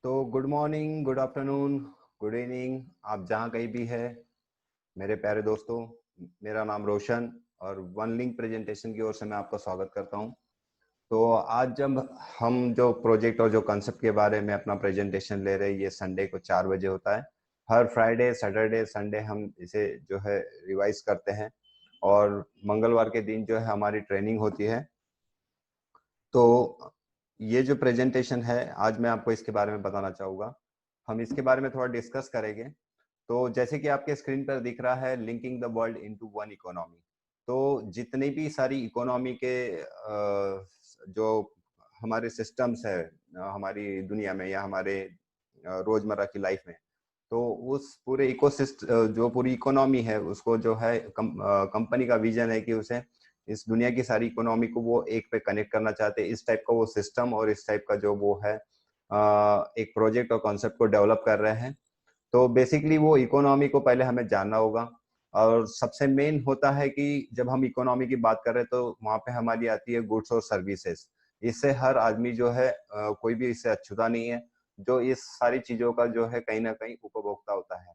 तो good morning, good afternoon, good evening, आप जहाँ कहीं भी है मेरे प्यारे दोस्तों। मेरा नाम रोशन और वन लिंक प्रेजेंटेशन की ओर से मैं आपका स्वागत करता हूँ। तो आज जब हम जो प्रोजेक्ट और जो कंसेप्ट के बारे में अपना प्रेजेंटेशन ले रहे हैं, ये संडे को 4 बजे होता है। हर फ्राइडे, सैटरडे, संडे हम इसे जो है रिवाइज करते हैं और मंगलवार के दिन जो है हमारी ट्रेनिंग होती है। तो ये जो प्रेजेंटेशन है आज मैं आपको इसके बारे में बताना चाहूँगा। हम इसके बारे में थोड़ा डिस्कस करेंगे। तो जैसे कि आपके स्क्रीन पर दिख रहा है, linking the world into one economy. तो जितनी भी सारी इकोनॉमी के जो हमारे सिस्टम्स है हमारी दुनिया में या हमारे रोजमर्रा की लाइफ में, तो उस पूरे इकोसिस्टम जो पूरी इकोनॉमी है उसको जो है कंपनी का विजन है कि उसे इस दुनिया की सारी इकोनॉमी को वो एक पे कनेक्ट करना चाहते हैं। इस टाइप का वो सिस्टम और इस टाइप का जो वो है एक प्रोजेक्ट और कॉन्सेप्ट को डेवलप कर रहे हैं। तो बेसिकली वो इकोनॉमी को पहले हमें जानना होगा। और सबसे मेन होता है कि जब हम इकोनॉमी की बात कर रहे हैं तो वहां पे हमारी आती है गुड्स और सर्विसेज। इससे हर आदमी जो है कोई भी इससे अछूता नहीं है, जो इस सारी चीजों का जो है कहीं ना कहीं उपभोक्ता होता है।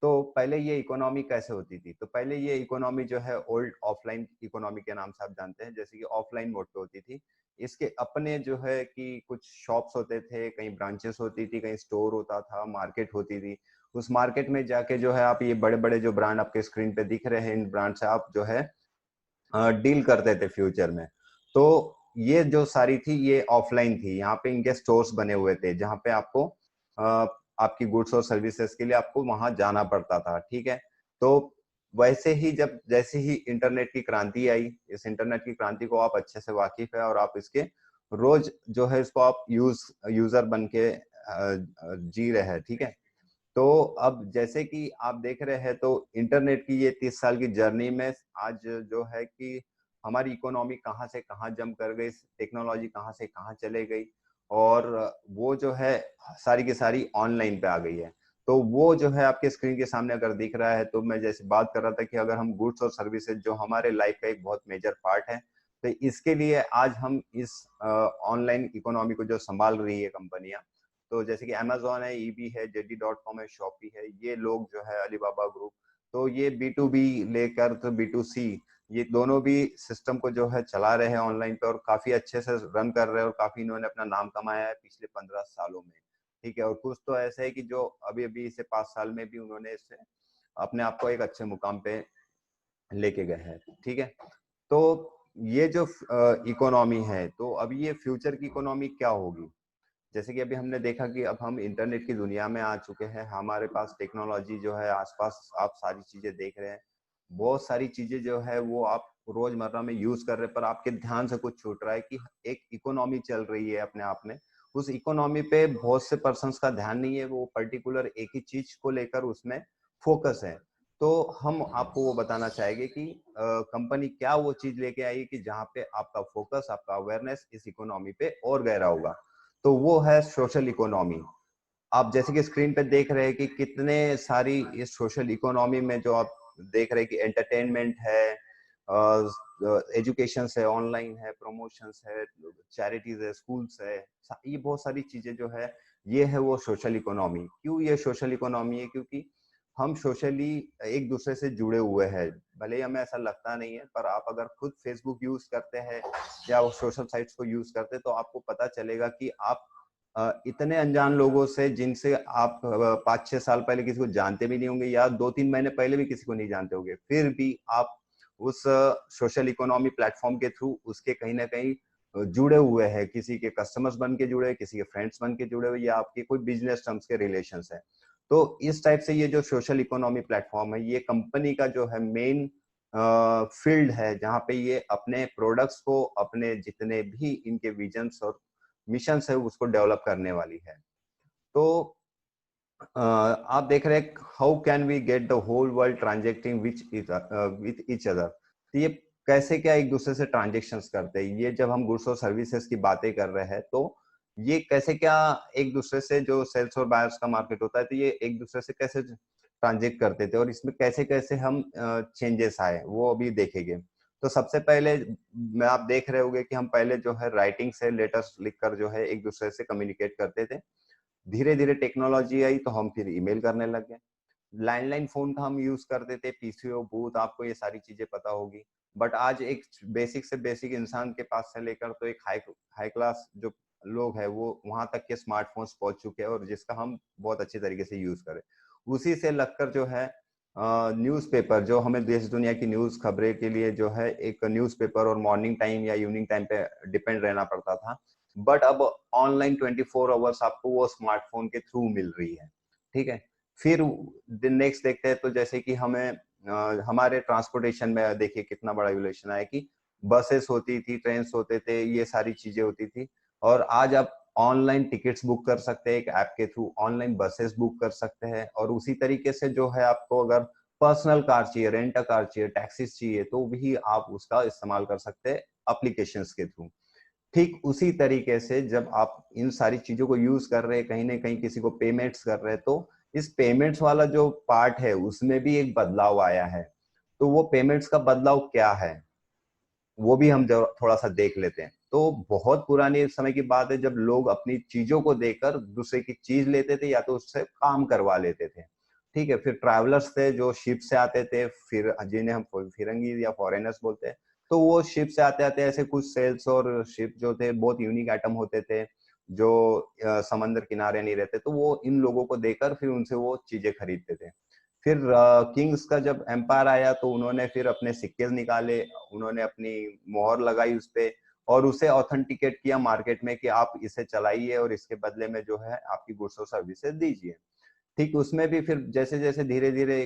तो पहले ये इकोनॉमी कैसे होती थी? तो पहले ये इकोनॉमी जो है ओल्ड ऑफलाइन इकोनॉमी के नाम से आप जानते हैं, जैसे कि ऑफलाइन मोड पे होती थी। इसके अपने जो है कि कुछ शॉप्स होते थे, कहीं ब्रांचेस होती थी, कहीं स्टोर होता था, मार्केट होती थी। उस मार्केट में जाके जो है आप ये बड़े बड़े जो ब्रांड आपके स्क्रीन पे दिख रहे हैं, इन ब्रांड से आप जो है डील करते थे फ्यूचर में। तो ये जो सारी थी ये ऑफलाइन थी। यहाँ पे इनके स्टोर्स बने हुए थे जहाँ पे आपको आपकी गुड्स और सर्विसेज के लिए आपको वहां जाना पड़ता था। ठीक है। तो वैसे ही जब जैसे ही इंटरनेट की क्रांति आई, इस इंटरनेट की क्रांति को आप अच्छे से वाकिफ है और आप इसके रोज जो है इसको आप यूजर बन के जी रहे हैं। ठीक है। तो अब जैसे कि आप देख रहे हैं तो इंटरनेट की ये 30 साल की जर्नी में आज जो है कि हमारी इकोनॉमी कहाँ से कहाँ जंप कर गई, टेक्नोलॉजी कहाँ से कहाँ चले गई, और वो जो है सारी की सारी ऑनलाइन पे आ गई है। तो वो जो है आपके स्क्रीन के सामने अगर दिख रहा है, तो मैं जैसे बात कर रहा था कि अगर हम गुड्स और सर्विसेज जो हमारे लाइफ का एक बहुत मेजर पार्ट है, तो इसके लिए आज हम इस ऑनलाइन इकोनॉमी को जो संभाल रही है कंपनियां, तो जैसे कि अमेजोन है, ईबी है, JD.com है, शॉपी है, ये लोग जो है अलीबाबा ग्रुप, तो ये B2B लेकर तो B2C, ये दोनों भी सिस्टम को जो है चला रहे हैं ऑनलाइन पे और काफी अच्छे से रन कर रहे हैं और काफी इन्होंने अपना नाम कमाया है पिछले 15 सालों में। ठीक है। और कुछ तो ऐसे है कि जो अभी अभी इसे 5 साल में भी उन्होंने इससे अपने आप को एक अच्छे मुकाम पे लेके गए हैं। ठीक है। तो ये जो इकोनॉमी है, तो अभी ये फ्यूचर की इकोनॉमी क्या होगी? जैसे कि अभी हमने देखा कि अब हम इंटरनेट की दुनिया में आ चुके हैं, हमारे पास टेक्नोलॉजी जो है आसपास आप सारी चीजें देख रहे हैं। बहुत सारी चीजें जो है वो आप रोजमर्रा में यूज कर रहे हैं, पर आपके ध्यान से कुछ छूट रहा है कि एक इकोनॉमी चल रही है अपने आप में। उस इकोनॉमी पे बहुत से पर्सन्स का ध्यान नहीं है, वो पर्टिकुलर एक ही चीज को लेकर उसमें फोकस है। तो हम आपको वो बताना चाहेंगे कि कंपनी क्या वो चीज लेके आई कि जहाँ पे आपका फोकस, आपका अवेयरनेस इस इकोनॉमी पे और गहरा होगा। तो वो है सोशल इकोनॉमी। आप जैसे कि स्क्रीन पे देख रहे हैं कि कितने सारी इस सोशल इकोनॉमी में जो आप देख रहे हैं कि एंटरटेनमेंट है, एजुकेशन है, ऑनलाइन है, प्रमोशंस है, चैरिटीज है, स्कूल्स है, ये बहुत सारी चीजें जो है ये है वो सोशल इकोनॉमी। क्यों ये सोशल इकोनॉमी है? क्योंकि हम सोशली एक दूसरे से जुड़े हुए हैं। भले ही हमें ऐसा लगता नहीं है, पर आप अगर खुद फेसबुक यूज करते हैं या वो सोशल साइट्स को यूज करते हैं तो आपको पता चलेगा कि आप इतने अनजान लोगों से, जिनसे आप 5-6 साल पहले किसी को जानते भी नहीं होंगे या 2-3 महीने पहले भी किसी को नहीं जानते होंगे, फिर भी आप उस सोशल इकोनॉमी प्लेटफॉर्म के थ्रू उसके कहीं ना कहीं जुड़े हुए हैं। किसी के कस्टमर्स बन के जुड़े, किसी के फ्रेंड्स बन के जुड़े हुए, या आपके कोई बिजनेस टर्म्स के रिलेशन है। तो इस टाइप से ये जो सोशल इकोनॉमी प्लेटफॉर्म है, ये कंपनी का जो है मेन फील्ड है, जहाँ पे ये अपने प्रोडक्ट्स को, अपने जितने भी इनके विजन्स और मिशन है उसको डेवलप करने वाली है। तो आप देख रहे हैं how can we get the whole world transacting which each other. तो ये कैसे क्या एक दूसरे से ट्रांजेक्शन्स करते हैं, ये जब हम गुड्स और सर्विसेज की बातें कर रहे हैं, तो ये कैसे क्या एक दूसरे से, जो सेल्स और बायर्स का मार्केट होता है, तो ये एक दूसरे से कैसे ट्रांजेक्ट करते थे और इसमें कैसे कैसे हम चेंजेस आए वो अभी देखेंगे। तो सबसे पहले मैं आप देख रहे होंगे कि हम पहले जो है राइटिंग से, लेटर्स लिखकर जो है एक दूसरे से कम्युनिकेट करते थे। धीरे धीरे टेक्नोलॉजी आई तो हम फिर ईमेल करने लग गए। लैंडलाइन फोन का हम यूज करते थे, पीसीओ बूथ, आपको ये सारी चीजें पता होगी। बट आज एक बेसिक से बेसिक इंसान के पास से लेकर तो एक हाई हाई क्लास जो लोग हैं वो वहां तक के स्मार्टफोन्स पहुंच चुके हैं, और जिसका हम बहुत अच्छी तरीके से यूज करें। उसी से लगकर जो है न्यूज़पेपर, जो हमें देश दुनिया की न्यूज खबरें के लिए जो है एक न्यूज़पेपर और मॉर्निंग टाइम या इवनिंग टाइम पे डिपेंड रहना पड़ता था, बट अब ऑनलाइन 24 आवर्स आपको वो स्मार्टफोन के थ्रू मिल रही है। ठीक है, फिर नेक्स्ट देखते हैं तो जैसे कि हमें हमारे ट्रांसपोर्टेशन में देखिए कितना बड़ा इवोल्यूशन आया कि बसेस होती थी, ट्रेन होते थे, ये सारी चीजें होती थी, और आज आप ऑनलाइन टिकट्स बुक कर सकते हैं एक ऐप के थ्रू, ऑनलाइन बसेस बुक कर सकते हैं, और उसी तरीके से जो है आपको अगर पर्सनल कार चाहिए, रेंट अ कार चाहिए, टैक्सीज चाहिए, तो भी आप उसका इस्तेमाल कर सकते हैं एप्लीकेशंस के थ्रू। ठीक उसी तरीके से जब आप इन सारी चीजों को यूज कर रहे हैं, कहीं ना कहीं किसी को पेमेंट्स कर रहे हैं, तो इस पेमेंट्स वाला जो पार्ट है उसमें भी एक बदलाव आया है। तो वो पेमेंट्स का बदलाव क्या है वो भी हम थोड़ा सा देख लेते हैं। तो बहुत पुराने समय की बात है जब लोग अपनी चीजों को देकर दूसरे की चीज लेते थे या तो उससे काम करवा लेते थे। ठीक है, फिर ट्रैवलर्स थे जो शिप से आते थे, फिर जिन्हें हम फिरंगी या फॉरेनर्स बोलते हैं, तो वो शिप से आते आते ऐसे कुछ सेल्स और शिप जो थे बहुत यूनिक आइटम होते थे जो समंदर किनारे नहीं रहते, तो वो इन लोगों को देकर फिर उनसे वो चीजें खरीदते थे। फिर किंग्स का जब एम्पायर आया तो उन्होंने फिर अपने सिक्के निकाले, उन्होंने अपनी मोहर लगाई उस पे, और उसे ऑथेंटिकेट किया मार्केट में कि आप इसे चलाइए और इसके बदले में जो है आपकी गुड्स और सर्विसेज दीजिए। ठीक उसमें भी फिर जैसे जैसे धीरे धीरे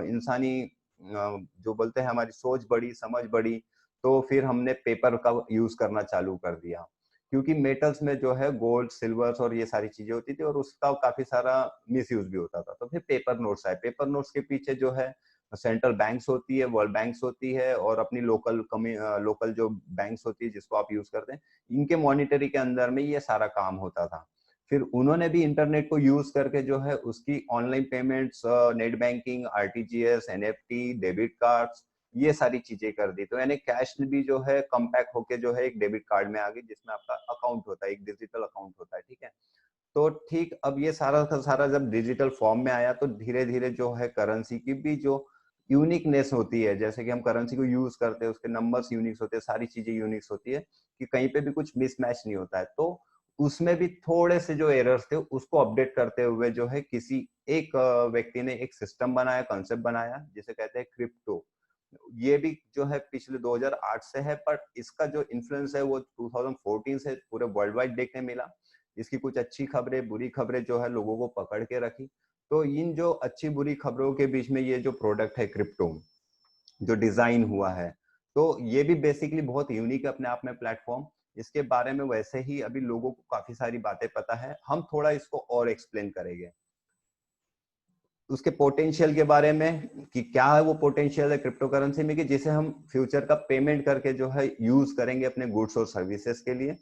इंसानी जो बोलते हैं हमारी सोच बढ़ी, समझ बढ़ी, तो फिर हमने पेपर का यूज करना चालू कर दिया, क्योंकि मेटल्स में जो है गोल्ड, सिल्वर्स और ये सारी चीजें होती थी, और उसका काफी सारा मिस यूज भी होता था। तो फिर पेपर नोट्स आए। पेपर नोट्स के पीछे जो है सेंट्रल बैंक्स होती है, वर्ल्ड बैंक्स होती है, और अपनी लोकल जो बैंक्स होती है जिसको आप यूज करते हैं, इनके मॉनिटरी के अंदर में ये सारा काम होता था। फिर उन्होंने भी इंटरनेट को यूज करके जो है उसकी online payments, net banking, RTGS, NFT, debit cards, ये सारी चीजें कर दी। तो यानी कैश भी जो है कम्पैक्ट होके जो है एक डेबिट कार्ड में आ गई, जिसमें आपका अकाउंट होता है, एक डिजिटल अकाउंट होता है। ठीक है, तो ठीक अब ये सारा का सारा जब डिजिटल फॉर्म में आया तो धीरे धीरे जो है करेंसी की भी जो यूनिकनेस होती है, जैसे कि हम करेंसी को यूज करते हैं, उसके नंबर्स यूनिक्स होते हैं, सारी चीजें यूनिक्स होती है, कि कहीं पे भी कुछ मिसमैच नहीं होता है। तो उसमें भी थोड़े से जो एरर्स थे उसको अपडेट करते हुए जो है किसी एक व्यक्ति ने एक सिस्टम बनाया, कॉन्सेप्ट बनाया, जिसे कहते हैं क्रिप्टो। ये भी जो है पिछले 2008 से है, पर इसका जो इन्फ्लुएंस है वो 2014 से पूरे वर्ल्ड वाइड देखने मिला। इसकी कुछ अच्छी खबरें, बुरी खबरें जो है लोगों को पकड़ के रखी। तो इन जो अच्छी बुरी खबरों के बीच में ये जो प्रोडक्ट है क्रिप्टो, जो डिजाइन हुआ है, तो ये भी बेसिकली बहुत यूनिक है अपने आप में प्लेटफॉर्म। इसके बारे में वैसे ही अभी लोगों को काफी सारी बातें पता है, हम थोड़ा इसको और एक्सप्लेन करेंगे उसके पोटेंशियल के बारे में, कि क्या है वो पोटेंशियल है क्रिप्टो करेंसी में, कि जिसे हम फ्यूचर का पेमेंट करके जो है यूज करेंगे अपने गुड्स और सर्विसेज के लिए।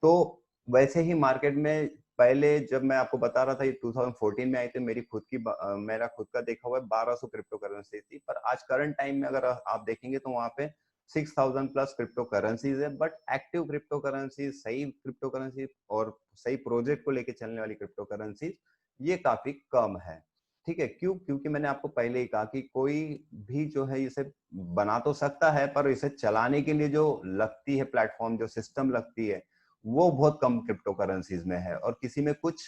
तो वैसे ही मार्केट में पहले जब मैं आपको बता रहा था ये 2014 में आई थी, मेरा खुद का देखा हुआ है 1200 क्रिप्टो करेंसी थी, पर आज करंट टाइम में अगर आप देखेंगे तो वहां पे 6000 प्लस क्रिप्टो करेंसीज है। बट एक्टिव क्रिप्टो करेंसी, सही क्रिप्टो करेंसी और सही प्रोजेक्ट को लेके चलने वाली क्रिप्टो करेंसी ये काफी कम है। ठीक है, क्यों? क्योंकि मैंने आपको पहले ही कहा कि कोई भी जो है इसे बना तो सकता है, पर इसे चलाने के लिए जो लगती है प्लेटफॉर्म, जो सिस्टम लगती है, वो बहुत कम क्रिप्टो करेंसीज में है, और किसी में कुछ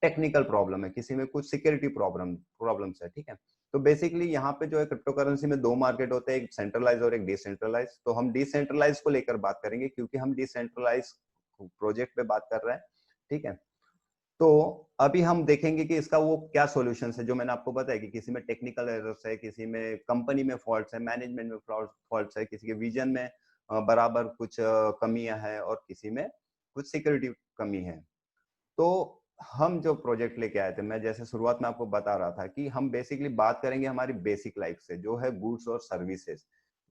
टेक्निकल प्रॉब्लम है, किसी में कुछ सिक्योरिटी प्रॉब्लम्स है। ठीक है, तो बेसिकली यहाँ पे जो है क्रिप्टो करेंसी में दो मार्केट होते हैं, एक सेंट्रलाइज और एक डिसेंट्रलाइज। तो हम डिसेंट्रलाइज को लेकर बात करेंगे, क्योंकि हम डिसेंट्रलाइज प्रोजेक्ट पे बात कर रहे हैं। ठीक है, तो अभी हम देखेंगे कि इसका वो क्या सॉल्यूशन है, जो मैंने आपको बताया कि किसी में टेक्निकल एरर्स है, किसी में कंपनी में फॉल्ट्स है, मैनेजमेंट में फॉल्ट्स है, किसी के विजन में बराबर कुछ कमियां है, और किसी में कुछ सिक्योरिटी कमी है। तो हम जो प्रोजेक्ट लेके आए थे, मैं जैसे शुरुआत में आपको बता रहा था कि हम बेसिकली बात करेंगे हमारी बेसिक लाइफ से, जो है गुड्स और सर्विसेज।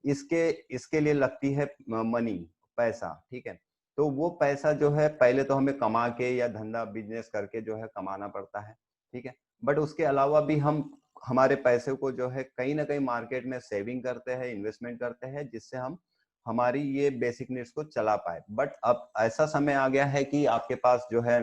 इसके इसके लिए लगती है मनी, पैसा। ठीक है, तो वो पैसा जो है पहले तो हमें कमा के या धंधा बिजनेस करके जो है कमाना पड़ता है। ठीक है, बट उसके अलावा भी हम हमारे पैसे को जो है कहीं ना कहीं मार्केट में सेविंग करते हैं, इन्वेस्टमेंट करते हैं, जिससे हम हमारी ये बेसिक नीड्स को चला पाए। बट अब ऐसा समय आ गया है कि आपके पास जो है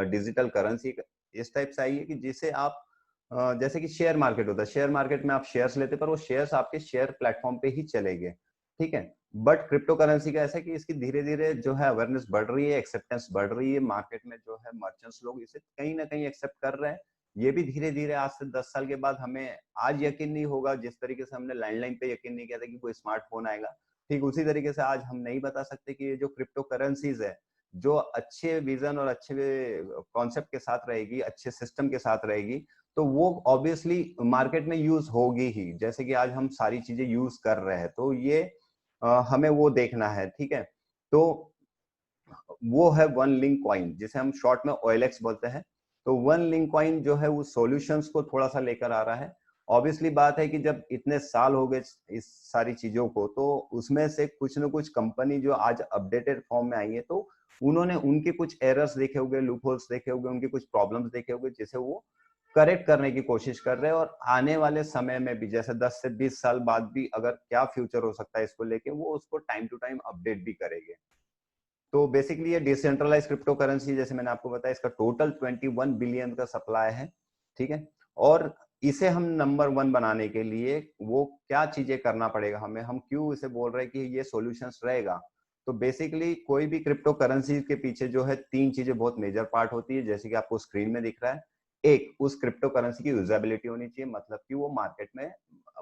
डिजिटल करेंसी इस टाइप से आई है कि जिसे आप जैसे कि शेयर मार्केट होता है, शेयर मार्केट में आप शेयर्स लेते पर वो शेयर्स आपके शेयर प्लेटफॉर्म पे ही चलेंगे, ठीक है। बट क्रिप्टो करेंसी का ऐसा है कि इसकी धीरे धीरे जो है अवेयरनेस बढ़ रही है, एक्सेप्टेंस बढ़ रही है मार्केट में, जो है मर्चेंट्स लोग इसे कहीं ना कहीं एक्सेप्ट कर रहे हैं। ये भी धीरे धीरे आज से 10 साल के बाद हमें आज यकीन नहीं होगा, जिस तरीके से हमने लैंडलाइन पे यकीन नहीं किया था कि कोई स्मार्टफोन आएगा, ठीक उसी तरीके से आज हम नहीं बता सकते कि ये जो क्रिप्टो करेंसीज है, जो अच्छे विजन और अच्छे कॉन्सेप्ट के साथ रहेगी, अच्छे सिस्टम के साथ रहेगी, तो वो ऑब्वियसली मार्केट में यूज होगी ही। जैसे कि आज हम सारी चीजें यूज कर रहे हैं, तो ये हमें वो देखना है, ठीक है। तो वो है वन लिंक कॉइन, जिसे हम शॉर्ट में OLX बोलते हैं। तो वन लिंक कॉइन जो है वो सॉल्यूशंस को थोड़ा सा लेकर आ रहा है। ऑब्वियसली बात है कि जब इतने साल हो गए इस सारी चीजों को, तो उसमें से कुछ न कुछ कंपनी जो आज अपडेटेड फॉर्म में आई है, तो उन्होंने उनके कुछ एरर्स देखे होंगे, लूप होल्स देखे होंगे, उनके कुछ प्रॉब्लम्स देखे होंगे, जिसे वो करेक्ट करने की कोशिश कर रहे हैं। और आने वाले समय में भी, जैसे 10 से 20 साल बाद भी अगर क्या फ्यूचर हो सकता है इसको लेके, वो उसको टाइम टू टाइम अपडेट भी करेंगे। तो बेसिकली ये डिसेंट्रलाइज क्रिप्टो करेंसी, जैसे मैंने आपको बताया, इसका टोटल 21 बिलियन का सप्लाई है, ठीक है। और इसे हम नंबर 1 बनाने के लिए वो क्या चीजें करना पड़ेगा हमें, हम क्यों इसे बोल रहे हैं कि ये सॉल्यूशंस रहेगा। तो बेसिकली कोई भी क्रिप्टो करेंसी के पीछे जो है 3 चीजें बहुत मेजर पार्ट होती है, जैसे कि आपको स्क्रीन में दिख रहा है। एक, उस क्रिप्टो करेंसी की यूजेबिलिटी होनी चाहिए, मतलब कि वो मार्केट में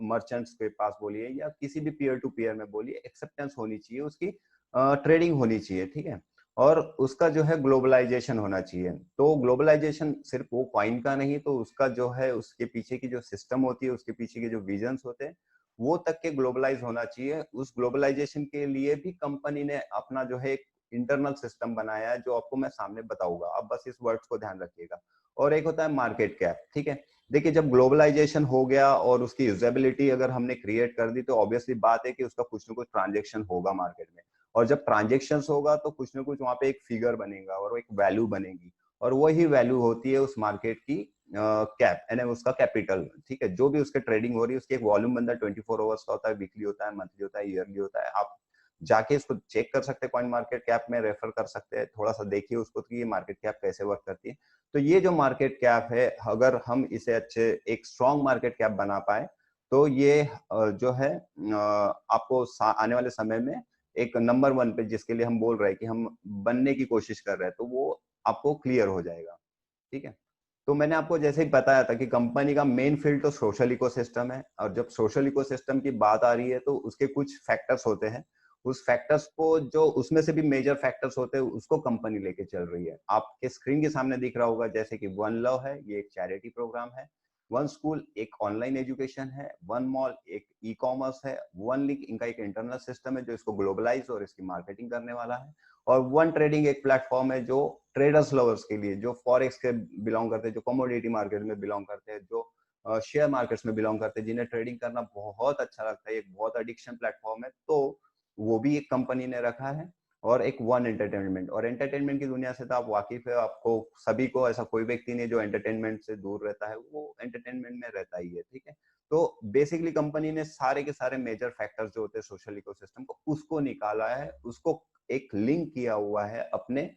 मर्चेंट्स के पास बोलिए या किसी भी पीयर टू पीयर में बोलिए, एक्सेप्टेंस होनी चाहिए उसकी, ट्रेडिंग होनी चाहिए, ठीक है। और उसका जो है ग्लोबलाइजेशन होना चाहिए। तो ग्लोबलाइजेशन सिर्फ वो कॉइन का नहीं, तो उसका जो है उसके पीछे की जो सिस्टम होती है, उसके पीछे के जो विजन्स होते हैं, वो तक के ग्लोबलाइज होना चाहिए। उस ग्लोबलाइजेशन के लिए भी कंपनी ने अपना जो है एक इंटरनल सिस्टम बनाया है, जो आपको मैं सामने बताऊंगा, आप बस इस वर्ड्स को ध्यान रखिएगा। और एक होता है मार्केट कैप, ठीक है। देखिए, जब ग्लोबलाइजेशन हो गया और उसकी यूजेबिलिटी अगर हमने क्रिएट कर दी, तो ऑब्वियसली बात है कि उसका कुछ ना कुछ ट्रांजेक्शन होगा मार्केट में। और जब ट्रांजेक्शन्स होगा तो कुछ ना कुछ वहां पे एक फिगर बनेगा और एक वैल्यू बनेगी, और वही वैल्यू होती है उस मार्केट की कैप, यानी उसका कैपिटल, ठीक है। जो भी उसके ट्रेडिंग हो रही है, उसकी एक वॉल्यूम बनता है, 24 आवर्स का होता है, वीकली होता है, मंथली होता है, ईयरली होता है। आप जाके इसको चेक कर सकते हैं, कॉइन मार्केट कैप में रेफर कर सकते हैं, थोड़ा सा देखिए उसको कि ये मार्केट कैप कैसे वर्क करती है। तो ये जो मार्केट कैप है, अगर हम इसे अच्छे एक स्ट्रॉन्ग मार्केट कैप बना पाए, तो ये जो है आपको आने वाले समय में एक नंबर 1 पे, जिसके लिए हम बोल रहे हैं कि हम बनने की कोशिश कर रहे हैं, तो वो आपको क्लियर हो जाएगा, ठीक है। तो मैंने आपको जैसे ही बताया था कि कंपनी का मेन फील्ड तो सोशल इकोसिस्टम है, और जब सोशल इकोसिस्टम की बात आ रही है, तो उसके कुछ फैक्टर्स होते हैं। उस फैक्टर्स को, जो उसमें से भी मेजर फैक्टर्स होते हैं, उसको कंपनी लेके चल रही है। आपके स्क्रीन के सामने दिख रहा होगा, जैसे कि वन लव है, ये एक चैरिटी प्रोग्राम है। वन स्कूल एक ऑनलाइन एजुकेशन है, वन मॉल एक ई कॉमर्स है, वन लिंक इनका एक इंटरनल सिस्टम है जो इसको ग्लोबलाइज और इसकी मार्केटिंग करने वाला है, और वन ट्रेडिंग एक प्लेटफॉर्म है जो ट्रेडर्स लवर्स के लिए, जो फॉरेक्स के बिलोंग करते हैं, जो कमोडिटी मार्केट में बिलोंग करते हैं, जो शेयर मार्केट्स में बिलोंग करते हैं, जिन्हें ट्रेडिंग करना बहुत अच्छा लगता है, एक बहुत एडिक्शन प्लेटफॉर्म है, तो वो भी एक कंपनी ने रखा है। और एक वन एंटरटेनमेंट, और एंटरटेनमेंट की दुनिया से तो आप वाकिफ है, आपको सभी को, ऐसा कोई व्यक्ति नहीं जो एंटरटेनमेंट से दूर रहता है, वो एंटरटेनमेंट में रहता ही है, ठीक है। तो बेसिकली कंपनी ने सारे के सारे मेजर फैक्टर्स जो होते हैं सोशल इकोसिस्टम को, उसको निकाला है, उसको एक लिंक किया हुआ है अपने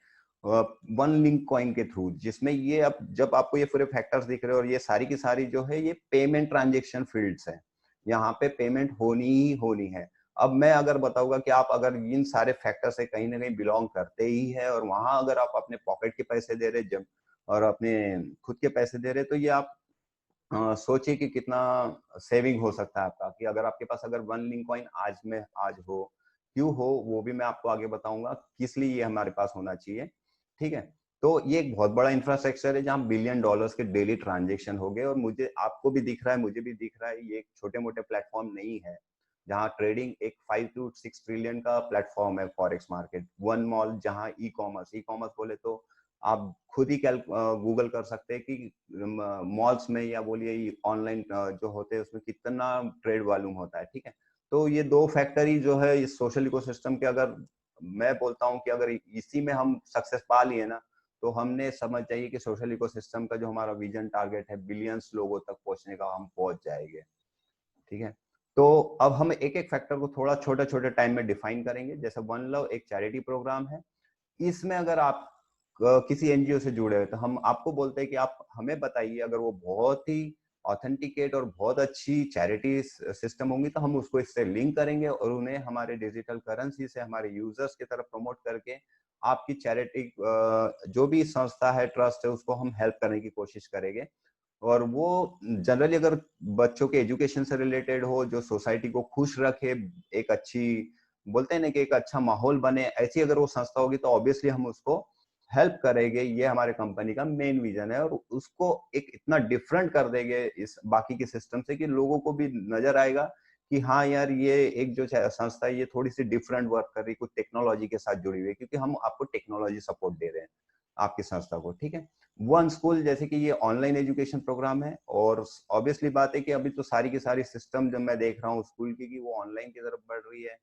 वन लिंक कॉइन के थ्रू, जिसमें ये, अब जब आपको ये पूरे फैक्टर्स दिख रहे हैं और ये सारी की सारी जो है ये पेमेंट ट्रांजेक्शन फील्ड्स है, यहाँ पे पेमेंट होनी ही होनी है। अब मैं अगर बताऊंगा कि आप अगर इन सारे फैक्टर से कहीं ना कहीं बिलोंग करते ही है, और वहां अगर आप अपने पॉकेट के पैसे दे रहे जब, और अपने खुद के पैसे दे रहे, तो ये आप सोचिए कि कितना सेविंग हो सकता है आपका, कि अगर आपके पास अगर वन लिंक कॉइन आज में आज हो, क्यों हो वो भी मैं आपको आगे बताऊंगा, किस लिए ये हमारे पास होना चाहिए, ठीक है। तो ये एक बहुत बड़ा इंफ्रास्ट्रक्चर है जहां बिलियन डॉलर्स के डेली ट्रांजेक्शन हो गए, और मुझे, आपको भी दिख रहा है, मुझे भी दिख रहा है, ये एक छोटे मोटे प्लेटफॉर्म नहीं है, जहां ट्रेडिंग एक 5 to 6 ट्रिलियन का प्लेटफॉर्म है फॉरेक्स मार्केट। वन मॉल, जहां ई कॉमर्स बोले तो आप खुद ही गूगल कर सकते हैं कि मॉल्स में या बोलिए ऑनलाइन जो होते हैं उसमें कितना ट्रेड वॉल्यूम होता है, ठीक है। तो ये दो फैक्टर ही जो है इस सोशल इकोसिस्टम के, अगर मैं बोलता हूँ कि अगर इसी में हम सक्सेस पा लिए ना, तो हमने समझ जाइए कि सोशल इकोसिस्टम का जो हमारा विजन टारगेट है बिलियंस लोगों तक पहुंचने का, हम पहुंच जाएंगे, ठीक है। तो अब हम एक एक फैक्टर को थोड़ा छोटे छोटे टाइम में डिफाइन करेंगे। जैसे वन लव एक चैरिटी प्रोग्राम है, इसमें अगर आप किसी एनजीओ से जुड़े हुए, तो हम आपको बोलते हैं कि आप हमें बताइए, अगर वो बहुत ही ऑथेंटिकेट और बहुत अच्छी चैरिटी सिस्टम होंगी तो हम उसको इससे लिंक करेंगे और उन्हें हमारे डिजिटल करेंसी से हमारे यूजर्स की तरफ प्रमोट करके आपकी चैरिटी जो भी संस्था है, ट्रस्ट है, उसको हम हेल्प करने की कोशिश करेंगे। और वो जनरली अगर बच्चों के एजुकेशन से रिलेटेड हो, जो सोसाइटी को खुश रखे, एक अच्छी बोलते हैं ना कि एक अच्छा माहौल बने, ऐसी अगर वो संस्था होगी तो ऑब्वियसली हम उसको हेल्प करेंगे। ये हमारे कंपनी का मेन विजन है और उसको एक इतना डिफरेंट कर देंगे इस बाकी के सिस्टम से कि लोगों को भी नजर आएगा कि हाँ यार, ये एक जो संस्था है ये थोड़ी सी डिफरेंट वर्क कर रही है, कुछ टेक्नोलॉजी के साथ जुड़ी हुई है, क्योंकि हम आपको टेक्नोलॉजी सपोर्ट दे रहे हैं आपकी संस्था को। ठीक है, वन स्कूल जैसे कि ये ऑनलाइन एजुकेशन प्रोग्राम है और ऑब्वियसली बात है कि अभी तो सारी की सारी सिस्टम जब मैं देख रहा हूँ स्कूल की कि वो ऑनलाइन की तरफ बढ़ रही है।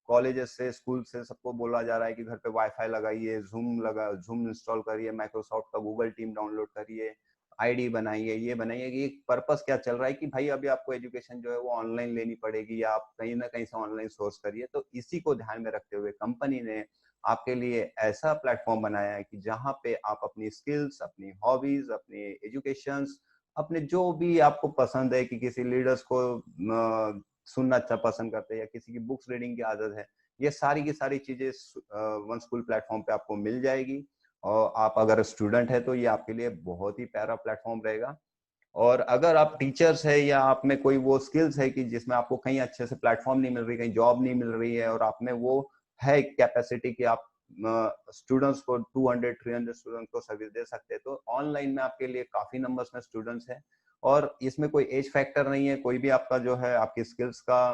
कॉलेजेस से, स्कूल से सबको बोला जा रहा है कि घर पे वाईफाई लगाइए, जूम इंस्टॉल करिए, माइक्रोसॉफ्ट का गूगल टीम डाउनलोड करिए, आईडी बनाइए, ये बनाइए। कि पर्पस क्या चल रहा है कि भाई अभी आपको एजुकेशन जो है वो ऑनलाइन लेनी पड़ेगी या आप कहीं ना कहीं से ऑनलाइन सोर्स करिए। तो इसी को ध्यान में रखते हुए कंपनी ने आपके लिए ऐसा प्लेटफॉर्म बनाया है कि जहाँ पे आप अपनी स्किल्स, अपनी हॉबीज, अपनी एजुकेशंस, अपने जो भी आपको पसंद है, कि किसी लीडर्स को सुनना अच्छा पसंद करते हैं या किसी की बुक्स रीडिंग की आदत है, ये सारी की सारी चीजें वन स्कूल प्लेटफॉर्म पे आपको मिल जाएगी। और आप अगर स्टूडेंट है तो ये आपके लिए बहुत ही प्यारा प्लेटफॉर्म रहेगा। और अगर आप टीचर्स है या आप में कोई वो स्किल्स है कि जिसमें आपको कहीं अच्छे से प्लेटफॉर्म नहीं मिल रही, कहीं जॉब नहीं मिल रही है और आप में वो है कैपेसिटी कि आप स्टूडेंट्स को 200-300 स्टूडेंट्स को सर्विस दे सकते हैं, तो ऑनलाइन में आपके लिए काफी नंबर्स में स्टूडेंट्स हैं। और इसमें कोई एज फैक्टर नहीं है, कोई भी आपका जो है आपकी स्किल्स का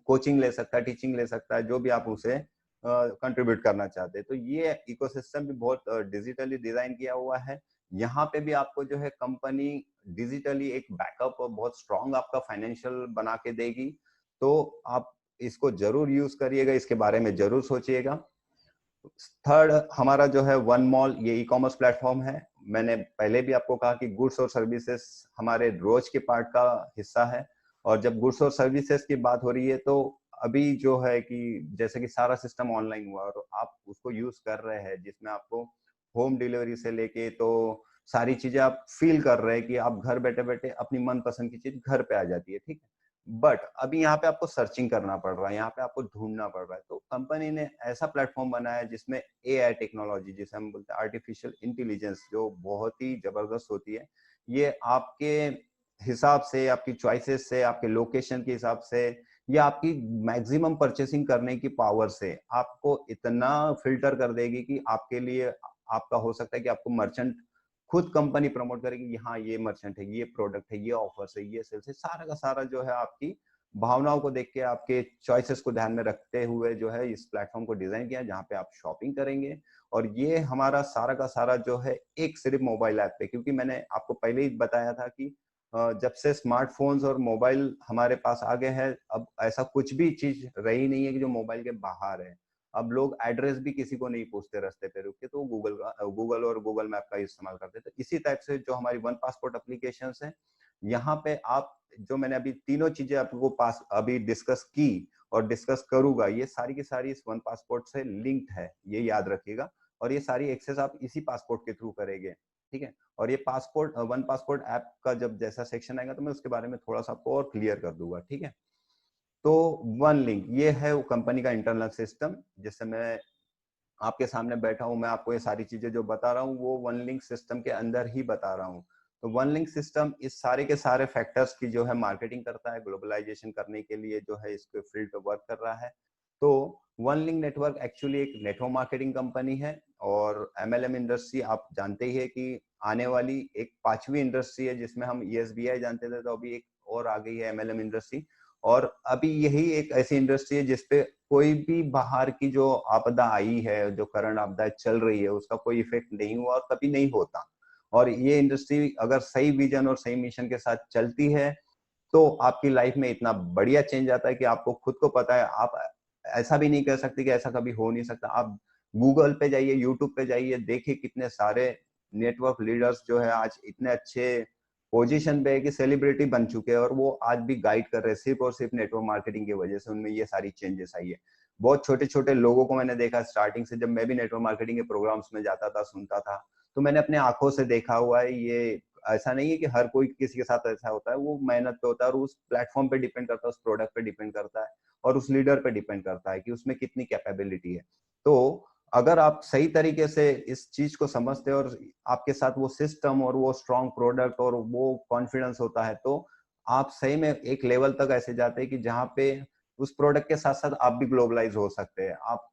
कोचिंग ले सकता है, टीचिंग ले सकता है, जो भी आप उसे कंट्रीब्यूट करना चाहते हैं। तो ये इकोसिस्टम भी बहुत डिजिटली डिजाइन किया हुआ है। यहाँ पे भी आपको जो है कंपनी डिजिटली एक बैकअप और बहुत स्ट्रॉन्ग आपका फाइनेंशियल बना के देगी। तो आप इसको जरूर यूज करिएगा, इसके बारे में जरूर सोचिएगा। थर्ड हमारा जो है वन मॉल, ये ई कॉमर्स प्लेटफॉर्म है। मैंने पहले भी आपको कहा कि गुड्स और सर्विसेज हमारे रोज के पार्ट का हिस्सा है। और जब गुड्स और सर्विसेज की बात हो रही है तो अभी जो है कि जैसे कि सारा सिस्टम ऑनलाइन हुआ और आप उसको यूज कर रहे हैं, जिसमें आपको होम डिलीवरी से लेके तो सारी चीजें आप फील कर रहे हैं कि आप घर बैठे बैठे अपनी मनपसंद की चीज घर पे आ जाती है। ठीक है, बट अभी यहाँ पे आपको सर्चिंग करना पड़ रहा है, यहाँ पे आपको ढूंढना पड़ रहा है। तो कंपनी ने ऐसा प्लेटफॉर्म बनाया है जिसमें एआई टेक्नोलॉजी, जिसे हम बोलते हैं आर्टिफिशियल इंटेलिजेंस, जो बहुत ही जबरदस्त होती है, ये आपके हिसाब से, आपकी चॉइसेस से, आपके लोकेशन के हिसाब से या आपकी मैक्सिमम परचेसिंग करने की पावर से आपको इतना फिल्टर कर देगी कि आपके लिए आपका हो सकता है कि आपको मर्चेंट खुद कंपनी प्रमोट करेगी कि हाँ ये मर्चेंट है, ये प्रोडक्ट है, ये ऑफर्स है, ये सेल्स है, सारा का सारा जो है आपकी भावनाओं को देख के, आपके चॉइसेस को ध्यान में रखते हुए जो है इस प्लेटफॉर्म को डिजाइन किया, जहाँ पे आप शॉपिंग करेंगे। और ये हमारा सारा का सारा जो है एक सिर्फ मोबाइल ऐप पे, क्योंकि मैंने आपको पहले ही बताया था कि जब से स्मार्टफोन्स और मोबाइल हमारे पास आ गए हैं, अब ऐसा कुछ भी चीज रही नहीं है कि जो मोबाइल के बाहर है। अब लोग एड्रेस भी किसी को नहीं पूछते रास्ते पे रुक के, तो गूगल और गूगल मैप का इस्तेमाल करते थे। इसी टाइप से जो हमारी वन पासपोर्ट एप्लीकेशन है, यहाँ पे आप जो मैंने अभी तीनों चीजें आपको पास अभी डिस्कस की और डिस्कस करूंगा, ये सारी की सारी इस वन पासपोर्ट से लिंक्ड है, ये याद रखिएगा। और ये सारी एक्सेस आप इसी पासपोर्ट के थ्रू करेंगे। ठीक है, और ये पासपोर्ट वन पासपोर्ट ऐप का जब जैसा सेक्शन आएगा तो मैं उसके बारे में थोड़ा सा आपको और क्लियर कर दूंगा। ठीक है, तो वन लिंक ये है वो कंपनी का इंटरनल सिस्टम, जिससे मैं आपके सामने बैठा हूं, मैं आपको ये सारी चीजें जो बता रहा हूँ वो वन लिंक सिस्टम के अंदर ही बता रहा हूँ। तो वन लिंक सिस्टम इस सारे के सारे फैक्टर्स की जो है मार्केटिंग करता है, ग्लोबलाइजेशन करने के लिए जो है इसके फील्ड पे वर्क कर रहा है। तो वन लिंक नेटवर्क एक्चुअली एक नेटवर्क मार्केटिंग कंपनी है। और एमएलएम इंडस्ट्री आप जानते ही है कि आने वाली एक पांचवी इंडस्ट्री है, जिसमें हम ईएसबीआई जानते थे, तो अभी एक और आ गई है एमएलएम इंडस्ट्री। और अभी यही एक ऐसी इंडस्ट्री है जिसपे कोई भी बाहर की जो आपदा आई है, जो करंट आपदा चल रही है, उसका कोई इफेक्ट नहीं हुआ और कभी नहीं होता। और ये इंडस्ट्री अगर सही विजन और सही मिशन के साथ चलती है तो आपकी लाइफ में इतना बढ़िया चेंज आता है कि आपको खुद को पता है। आप ऐसा भी नहीं कह सकते कि ऐसा कभी हो नहीं सकता। आप गूगल पे जाइए, यूट्यूब पे जाइए, देखिए कितने सारे नेटवर्क लीडर्स जो है आज इतने अच्छे पोजीशन पे है कि सेलिब्रिटी बन चुके हैं और वो आज भी गाइड कर रहे हैं, सिर्फ और सिर्फ नेटवर्क मार्केटिंग की वजह से उनमें ये सारी चेंजेस आई है। बहुत छोटे छोटे लोगों को मैंने देखा स्टार्टिंग से, जब मैं भी नेटवर्क मार्केटिंग के प्रोग्राम्स में जाता था, सुनता था, तो मैंने अपने आंखों से देखा हुआ है। ये ऐसा नहीं है कि हर कोई किसी के साथ ऐसा होता है, वो मेहनत पे होता है और उस प्लेटफॉर्म पे डिपेंड करता है, उस प्रोडक्ट पे डिपेंड करता है और उस लीडर पे डिपेंड करता है कि उसमें कितनी कैपेबिलिटी है। तो अगर आप सही तरीके से इस चीज को समझते हो और आपके साथ वो सिस्टम और वो स्ट्रॉन्ग प्रोडक्ट और वो कॉन्फिडेंस होता है, तो आप सही में एक लेवल तक ऐसे जाते हैं कि जहाँ पे उस प्रोडक्ट के साथ साथ आप भी ग्लोबलाइज हो सकते हैं, आप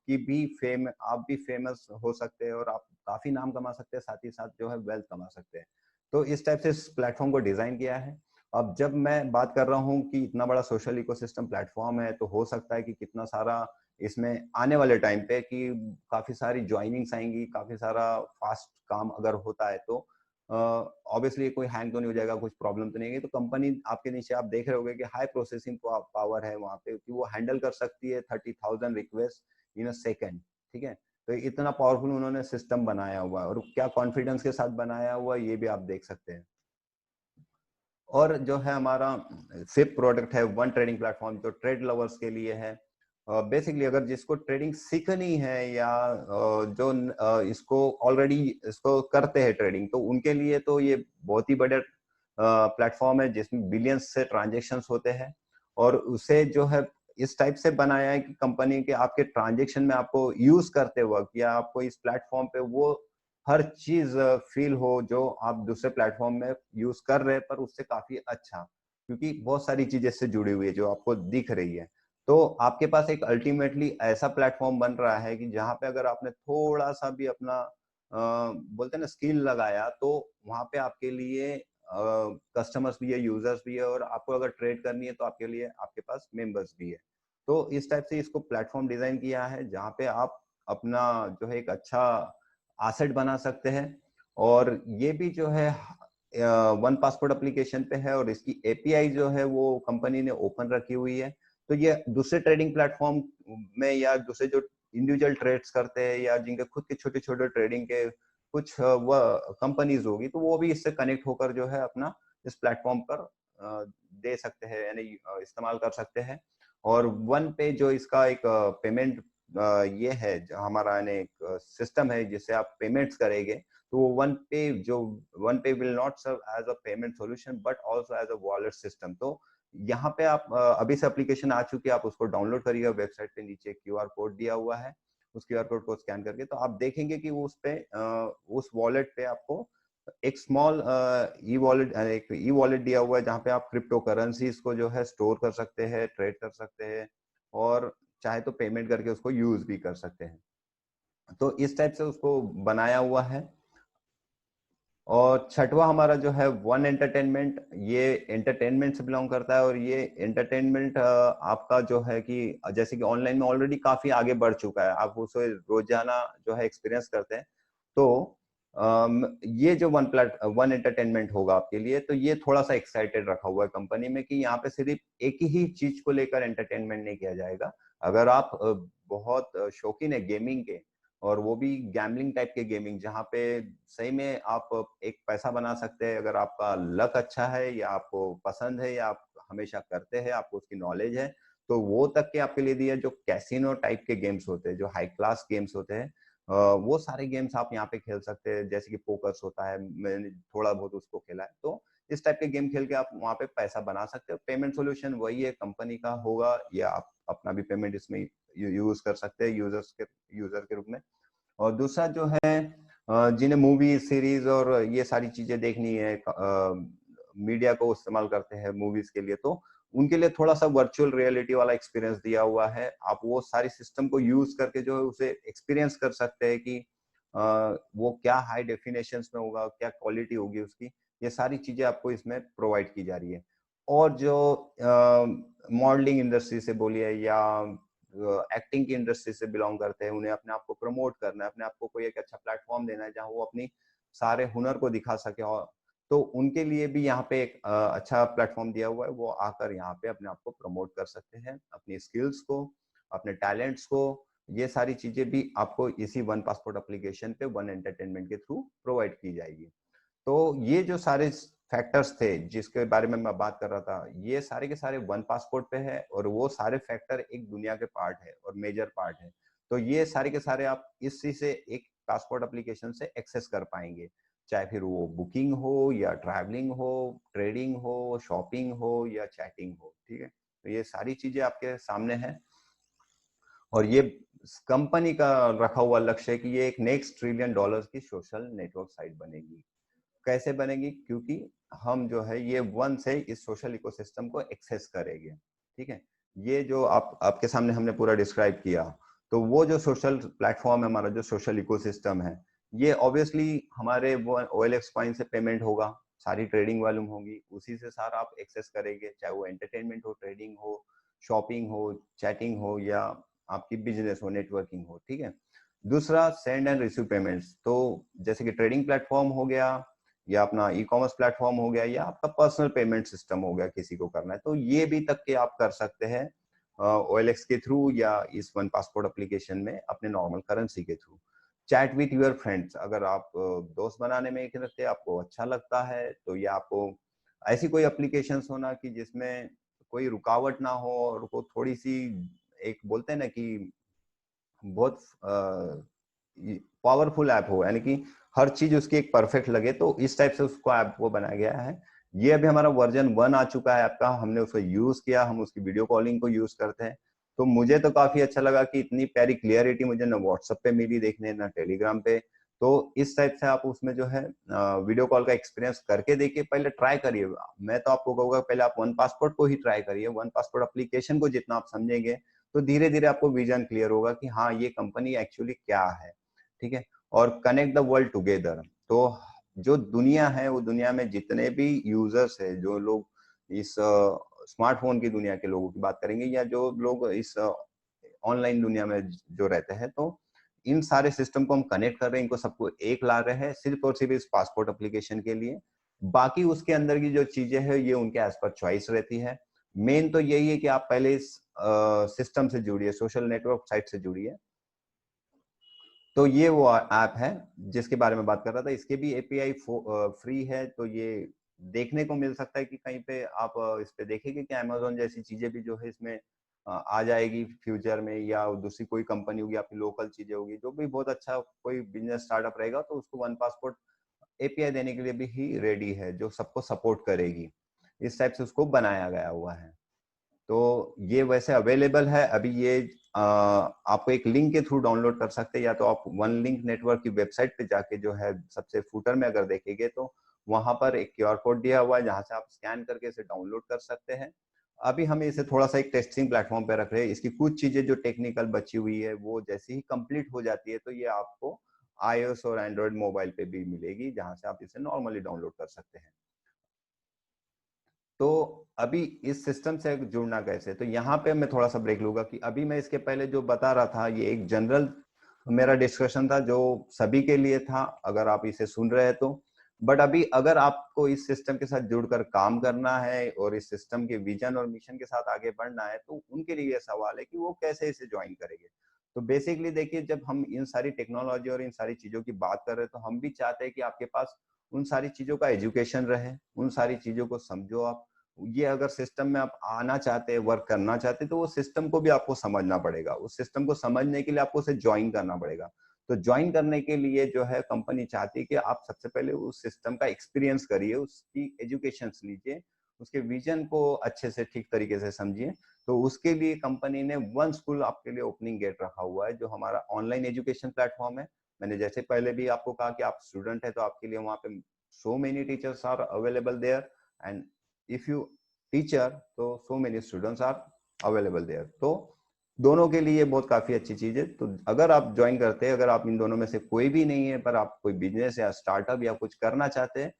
भी फेमस हो सकते हैं और आप काफी नाम कमा सकते हैं, साथ ही साथ जो है वेल्थ कमा सकते हैं। तो इस टाइप से इस प्लेटफॉर्म को डिजाइन किया है। अब जब मैं बात कर रहा हूँ कि इतना बड़ा सोशल इकोसिस्टम प्लेटफॉर्म है, तो हो सकता है कि कितना सारा इसमें आने वाले टाइम पे कि काफी सारी ज्वाइनिंग्स आएंगी, काफी सारा फास्ट काम अगर होता है तो ऑब्वियसली कोई हैंग तो नहीं हो जाएगा, कुछ प्रॉब्लम तो नहीं है। तो कंपनी आपके नीचे आप देख रहे होगे कि हाई प्रोसेसिंग पावर है वहाँ पे, कि वो हैंडल कर सकती है 30,000 रिक्वेस्ट इन अ सेकेंड। ठीक है, तो इतना पावरफुल उन्होंने सिस्टम बनाया हुआ है और क्या कॉन्फिडेंस के साथ बनाया हुआ है ये भी आप देख सकते हैं। और जो है हमारा फिफ्थ प्रोडक्ट है वन ट्रेडिंग प्लेटफॉर्म, जो ट्रेड लवर्स के लिए है। बेसिकली अगर जिसको ट्रेडिंग सीखनी है या जो इसको ऑलरेडी इसको करते हैं ट्रेडिंग, तो उनके लिए तो ये बहुत ही बड़ा प्लेटफॉर्म है जिसमें बिलियंस से ट्रांजेक्शन्स होते हैं। और उसे जो है इस टाइप से बनाया है कि कंपनी के आपके ट्रांजेक्शन में आपको यूज करते वक्त या आपको इस प्लेटफॉर्म पे वो हर चीज फील हो जो आप दूसरे प्लेटफॉर्म में यूज कर रहे हैं, पर उससे काफी अच्छा, क्योंकि बहुत सारी चीजें इससे जुड़ी हुई है जो आपको दिख रही है। तो आपके पास एक अल्टीमेटली ऐसा प्लेटफॉर्म बन रहा है कि जहाँ पे अगर आपने थोड़ा सा भी अपना बोलते हैं ना स्किल लगाया, तो वहां पे आपके लिए कस्टमर्स भी है, यूजर्स भी है, और आपको अगर ट्रेड करनी है तो आपके लिए आपके पास मेंबर्स भी है। तो इस टाइप से इसको प्लेटफॉर्म डिजाइन किया है जहाँ पे आप अपना जो है एक अच्छा एसेट बना सकते हैं। और ये भी जो है वन पासपोर्ट एप्लीकेशन पे है और इसकी एपीआई जो है वो कंपनी ने ओपन रखी हुई है। तो ये दूसरे ट्रेडिंग प्लेटफॉर्म में या दूसरे जो इंडिविजुअल ट्रेड्स करते हैं या जिनके खुद के छोटे छोटे ट्रेडिंग के कुछ वो कंपनीज होगी, तो वो भी इससे कनेक्ट होकर जो है अपना इस प्लेटफॉर्म पर दे सकते हैं, यानी इस्तेमाल कर सकते हैं। और वन पे जो इसका एक पेमेंट ये है हमारा यानी एक सिस्टम है जिससे आप पेमेंट्स करेंगे, तो वो One Pay will not serve as a payment solution but also as a wallet system. तो यहाँ पे आप अभी से एप्लीकेशन आ चुकी है, आप उसको डाउनलोड करिएगा, वेबसाइट पे नीचे क्यूआर कोड दिया हुआ है, उस क्यूआर कोड को स्कैन करके तो आप देखेंगे कि वो उस पे उस वॉलेट पे आपको एक स्मॉल ई वॉलेट दिया हुआ है जहाँ पे आप क्रिप्टो करेंसीज को जो है स्टोर कर सकते हैं, ट्रेड कर सकते हैं और चाहे तो पेमेंट करके उसको यूज भी कर सकते हैं। तो इस टाइप से उसको बनाया हुआ है। और छठवा हमारा जो है वन एंटरटेनमेंट, ये एंटरटेनमेंट से बिलोंग करता है। और ये एंटरटेनमेंट आपका जो है कि जैसे कि ऑनलाइन में ऑलरेडी काफी आगे बढ़ चुका है, आप उसे रोजाना जो है एक्सपीरियंस करते हैं। तो ये जो वन एंटरटेनमेंट होगा आपके लिए, तो ये थोड़ा सा एक्साइटेड रखा हुआ है कंपनी में कि यहाँ पे सिर्फ एक ही चीज को लेकर एंटरटेनमेंट नहीं किया जाएगा। अगर आप बहुत शौकीन है गेमिंग के, और वो भी गैम्बलिंग टाइप के गेमिंग जहाँ पे सही में आप एक पैसा बना सकते हैं, अगर आपका लक अच्छा है या आपको पसंद है या आप हमेशा करते हैं, आपको उसकी नॉलेज है, तो वो तक के आपके लिए दिया। जो कैसीनो टाइप के गेम्स होते हैं, जो हाई क्लास गेम्स होते हैं, वो सारे गेम्स आप यहाँ पे खेल सकते हैं। जैसे कि पोकर्स होता है, मैंने थोड़ा बहुत उसको खेला है, तो इस टाइप के गेम खेल के आप वहाँ पे पैसा बना सकते हो। पेमेंट सोल्यूशन वही है, कंपनी का होगा, या आप अपना भी पेमेंट इसमें यूज कर सकते हैं यूजर के रूप में। और दूसरा जो है जिन्हें मूवी सीरीज और ये सारी चीजें देखनी है, मीडिया को इस्तेमाल करते हैं मूवीज के लिए, तो उनके लिए थोड़ा सा वर्चुअल रियलिटी वाला एक्सपीरियंस दिया हुआ है। आप वो सारी सिस्टम को यूज करके जो है उसे एक्सपीरियंस कर सकते हैं कि वो क्या हाई डेफिनेशन में होगा, क्या क्वालिटी होगी उसकी, ये सारी चीजें आपको इसमें प्रोवाइड की जा रही है। और जो मॉडलिंग इंडस्ट्री से बोलिए या एक्टिंग की इंडस्ट्री से बिलोंग करते हैं, उन्हें अपने आप को प्रमोट करना है, अपने आप को कोई एक अच्छा प्लेटफॉर्म देना है जहाँ वो अपनी सारे हुनर को दिखा सके, और तो उनके लिए भी यहाँ पे एक अच्छा प्लेटफॉर्म दिया हुआ है। वो आकर यहाँ पे अपने आप को प्रमोट कर सकते हैं, अपनी स्किल्स को, अपने टैलेंट्स को। ये सारी चीजें भी आपको इसी वन पासपोर्ट एप्लीकेशन पे वन एंटरटेनमेंट के थ्रू प्रोवाइड की जाएगी। तो ये जो सारे फैक्टर्स थे जिसके बारे में मैं बात कर रहा था, ये सारे के सारे वन पासपोर्ट पे है, और वो सारे फैक्टर एक दुनिया के पार्ट है और मेजर पार्ट है। तो ये सारे के सारे आप इसी से एक पासपोर्ट एप्लीकेशन से एक्सेस कर पाएंगे, चाहे फिर वो बुकिंग हो या ट्रैवलिंग हो, ट्रेडिंग हो, शॉपिंग हो या चैटिंग हो। ठीक है, तो ये सारी चीजें आपके सामने है, और ये कंपनी का रखा हुआ लक्ष्य है कि ये एक नेक्स्ट ट्रिलियन डॉलर्स की सोशल नेटवर्क साइट बनेगी। कैसे बनेगी? क्योंकि हम जो है ये वन से इस सोशल इकोसिस्टम को एक्सेस करेंगे। ठीक है, ये जो आपके सामने हमने पूरा डिस्क्राइब किया, तो वो जो सोशल प्लेटफॉर्म है, हमारा जो सोशल इकोसिस्टम है, ये ऑब्वियसली हमारे वो OLX कॉइन से पेमेंट होगा, सारी ट्रेडिंग वॉल्यूम होगी, उसी से सारा आप एक्सेस करेंगे, चाहे वो एंटरटेनमेंट हो, ट्रेडिंग हो, शॉपिंग हो, चैटिंग हो, या आपकी बिजनेस हो, नेटवर्किंग हो। ठीक है, दूसरा सेंड एंड रिसीव पेमेंट्स, तो जैसे कि ट्रेडिंग प्लेटफॉर्म हो गया, या अपना ई कॉमर्स प्लेटफॉर्म हो गया, या आपका पर्सनल पेमेंट सिस्टम हो गया, किसी को करना है तो ये भी तक के आप कर सकते हैं OLX के थ्रू, या इस वन पासपोर्ट एप्लीकेशन में अपने नॉर्मल करेंसी के through. Chat with your friends, अगर आप दोस्त बनाने में करते आपको अच्छा लगता है, तो ये आपको ऐसी कोई एप्लीकेशन होना कि जिसमें कोई रुकावट ना हो, और को थोड़ी सी, एक बोलते हैं ना कि बहुत पावरफुल ऐप हो, यानी कि हर चीज उसकी एक परफेक्ट लगे, तो इस टाइप से उसको ऐप को बनाया गया है। ये अभी हमारा वर्जन 1 आ चुका है ऐप का, हमने उसको यूज किया, हम उसकी वीडियो कॉलिंग को यूज करते हैं। तो मुझे तो काफी अच्छा लगा कि इतनी प्यारी क्लियरिटी मुझे ना व्हाट्सएप पे मिली देखने, ना टेलीग्राम पे। तो इस टाइप से आप उसमें जो है वीडियो कॉल का एक्सपीरियंस करके देखिए, पहले ट्राई करिए। मैं तो आपको कहूँगा पहले आप वन पासपोर्ट को ही ट्राई करिए, वन पासपोर्ट एप्लीकेशन को जितना आप समझेंगे, तो धीरे धीरे आपको विजन क्लियर होगा कि हाँ ये कंपनी एक्चुअली क्या है। ठीक है, और कनेक्ट द वर्ल्ड टुगेदर। तो जो दुनिया है, वो दुनिया में जितने भी यूजर्स है, जो लोग इस स्मार्टफोन की दुनिया के लोगों की बात करेंगे, या जो लोग इस ऑनलाइन दुनिया में जो रहते हैं, तो इन सारे सिस्टम को हम कनेक्ट कर रहे हैं, इनको सबको एक ला रहे हैं, सिर्फ और सिर्फ इस पासपोर्ट एप्लीकेशन के लिए। बाकी उसके अंदर की जो चीजें हैं, ये उनके एज पर चॉइस रहती है। मेन तो यही है कि आप पहले इस सिस्टम से जुड़िए, सोशल नेटवर्क साइट से जुड़िए। तो ये वो ऐप है जिसके बारे में बात कर रहा था। इसके भी API फ्री है, तो ये देखने को मिल सकता है कि कहीं पे आप इस पे देखेंगे कि Amazon जैसी चीजें भी जो है इसमें आ जाएगी फ्यूचर में, या दूसरी कोई कंपनी होगी, आपकी लोकल चीजें होगी, जो भी बहुत अच्छा कोई बिजनेस स्टार्टअप रहेगा, तो उसको वन पासपोर्ट API देने के लिए भी ही रेडी है, जो सबको सपोर्ट करेगी। इस टाइप से उसको बनाया गया हुआ है। तो ये वैसे अवेलेबल है अभी। ये आपको एक लिंक के थ्रू डाउनलोड कर सकते हैं, या तो आप वन लिंक नेटवर्क की वेबसाइट पे जाके जो है सबसे फूटर में अगर देखेंगे, तो वहां पर एक QR कोड दिया हुआ है, जहां से आप स्कैन करके इसे डाउनलोड कर सकते हैं। अभी हम इसे थोड़ा सा एक टेस्टिंग प्लेटफॉर्म पे रख रहे हैं। इसकी कुछ चीजें जो टेक्निकल बची हुई है, वो जैसे ही कंप्लीट हो जाती है, तो ये आपको iOS और एंड्रॉइड मोबाइल पे भी मिलेगी, जहां से आप इसे नॉर्मली डाउनलोड कर सकते हैं। तो अभी इस सिस्टम से जुड़ना कैसे, तो यहाँ पे मैं थोड़ा सा ब्रेक लूंगा कि अभी मैं इसके पहले जो बता रहा था, ये एक जनरल मेरा डिस्कशन था, जो सभी के लिए था, अगर आप इसे सुन रहे हैं तो। बट अभी अगर आपको इस सिस्टम के साथ जुड़कर काम करना है, और इस सिस्टम के विजन और मिशन के साथ आगे बढ़ना है, तो उनके लिए यह सवाल है कि वो कैसे इसे ज्वाइन करेंगे। तो बेसिकली देखिए, जब हम इन सारी टेक्नोलॉजी और इन सारी चीजों की बात कर रहे हैं, तो हम भी चाहते हैं कि आपके पास उन सारी चीजों का एजुकेशन रहे, उन सारी चीजों को समझो आप। ये अगर सिस्टम में आप आना चाहते हैं, वर्क करना चाहते हैं, तो वो सिस्टम को भी आपको समझना पड़ेगा। उस सिस्टम को समझने के लिए आपको उसे ज्वाइन करना पड़ेगा। तो ज्वाइन करने के लिए जो है कंपनी चाहती है कि आप सबसे पहले उस सिस्टम का एक्सपीरियंस करिए, उसकी एजुकेशन लीजिए, उसके विजन को अच्छे से ठीक तरीके से समझिए। तो उसके लिए कंपनी ने वन स्कूल आपके लिए ओपनिंग गेट रखा हुआ है, जो हमारा ऑनलाइन एजुकेशन प्लेटफॉर्म है। मैंने जैसे पहले भी आपको कहा कि आप स्टूडेंट है, तो आपके लिए वहां पे so many teachers are available there, and if you teacher, तो so many students are available there. तो दोनों के लिए बहुत काफी अच्छी चीज है। तो अगर आप ज्वाइन करते हैं, अगर आप इन दोनों में से कोई भी नहीं है, पर आप कोई बिजनेस या स्टार्टअप या कुछ करना चाहते हैं,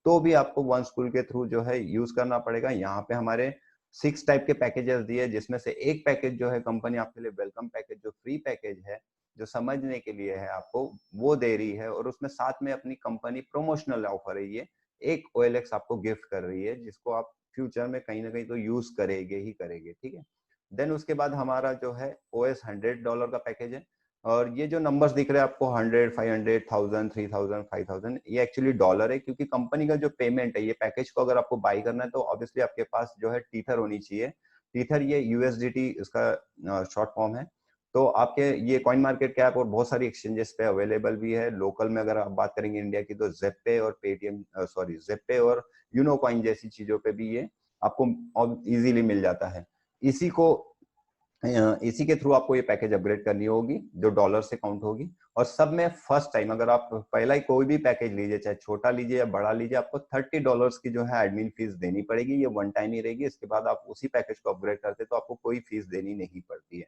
तो भी आपको वन स्कूल के थ्रू जो है यूज करना पड़ेगा। यहाँ पे हमारे 6 टाइप के पैकेजेस दिए, जिसमें से एक पैकेज जो है कंपनी आपके लिए वेलकम पैकेज, जो फ्री पैकेज है, जो समझने के लिए है आपको, वो दे रही है। और उसमें साथ में अपनी कंपनी प्रमोशनल ऑफर है, ये एक OLX आपको गिफ्ट कर रही है, जिसको आप फ्यूचर में कहीं ना कहीं तो यूज करेंगे ही करेंगे। ठीक है, देन उसके बाद हमारा जो है OS $100 का पैकेज है, और ये जो नंबर्स दिख रहे हैं आपको 100, 500, 1000, 3000, 5000, ये एक्चुअली डॉलर है, क्योंकि कंपनी का जो पेमेंट है, ये पैकेज को अगर आपको बाई करना है तो ऑब्वियसली आपके पास जो है टीथर होनी चाहिए। टीथर ये यूएसडीटी इसका शॉर्ट फॉर्म है। तो आपके ये कॉइन मार्केट कैप और बहुत सारी एक्सचेंजेस पे अवेलेबल भी है। लोकल में अगर आप बात करेंगे इंडिया की, तो जेपे और पेटीएम, सॉरी जेपे और यूनो कॉइन जैसी चीजों पे भी ये आपको इजीली मिल जाता है। इसी को इसी के थ्रू आपको ये पैकेज अपग्रेड करनी होगी जो डॉलर से काउंट होगी। और सब में फर्स्ट टाइम अगर आप पहला ही कोई भी पैकेज लीजिए, चाहे छोटा लीजिए या बड़ा लीजिए, आपको $30 की जो है एडमिन फीस देनी पड़ेगी। ये वन टाइम ही रहेगी, इसके बाद आप उसी पैकेज को अपग्रेड करते तो आपको कोई फीस देनी नहीं पड़ती है।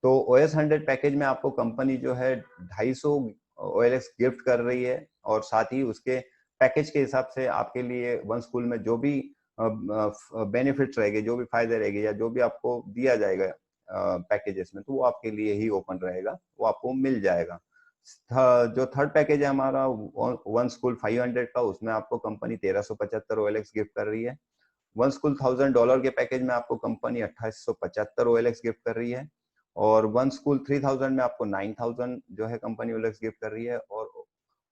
तो OS100 पैकेज में आपको कंपनी जो है 250 OLX गिफ्ट कर रही है, और साथ ही उसके पैकेज के हिसाब से आपके लिए वन स्कूल में जो भी बेनिफिट्स रहेंगे, जो भी फायदे रहेंगे, या जो भी आपको दिया जाएगा पैकेजेस में, तो वो आपके लिए ही ओपन रहेगा, वो आपको मिल जाएगा। जो थर्ड पैकेज है हमारा वन स्कूल 500 का, उसमें आपको कंपनी 1375 OLX गिफ्ट कर रही है। वन स्कूल $1000 के पैकेज में आपको कंपनी 2875 OLX गिफ्ट कर रही है। और वन स्कूल 3000 में आपको 9000 जो है कंपनी OLX गिफ्ट कर रही है। और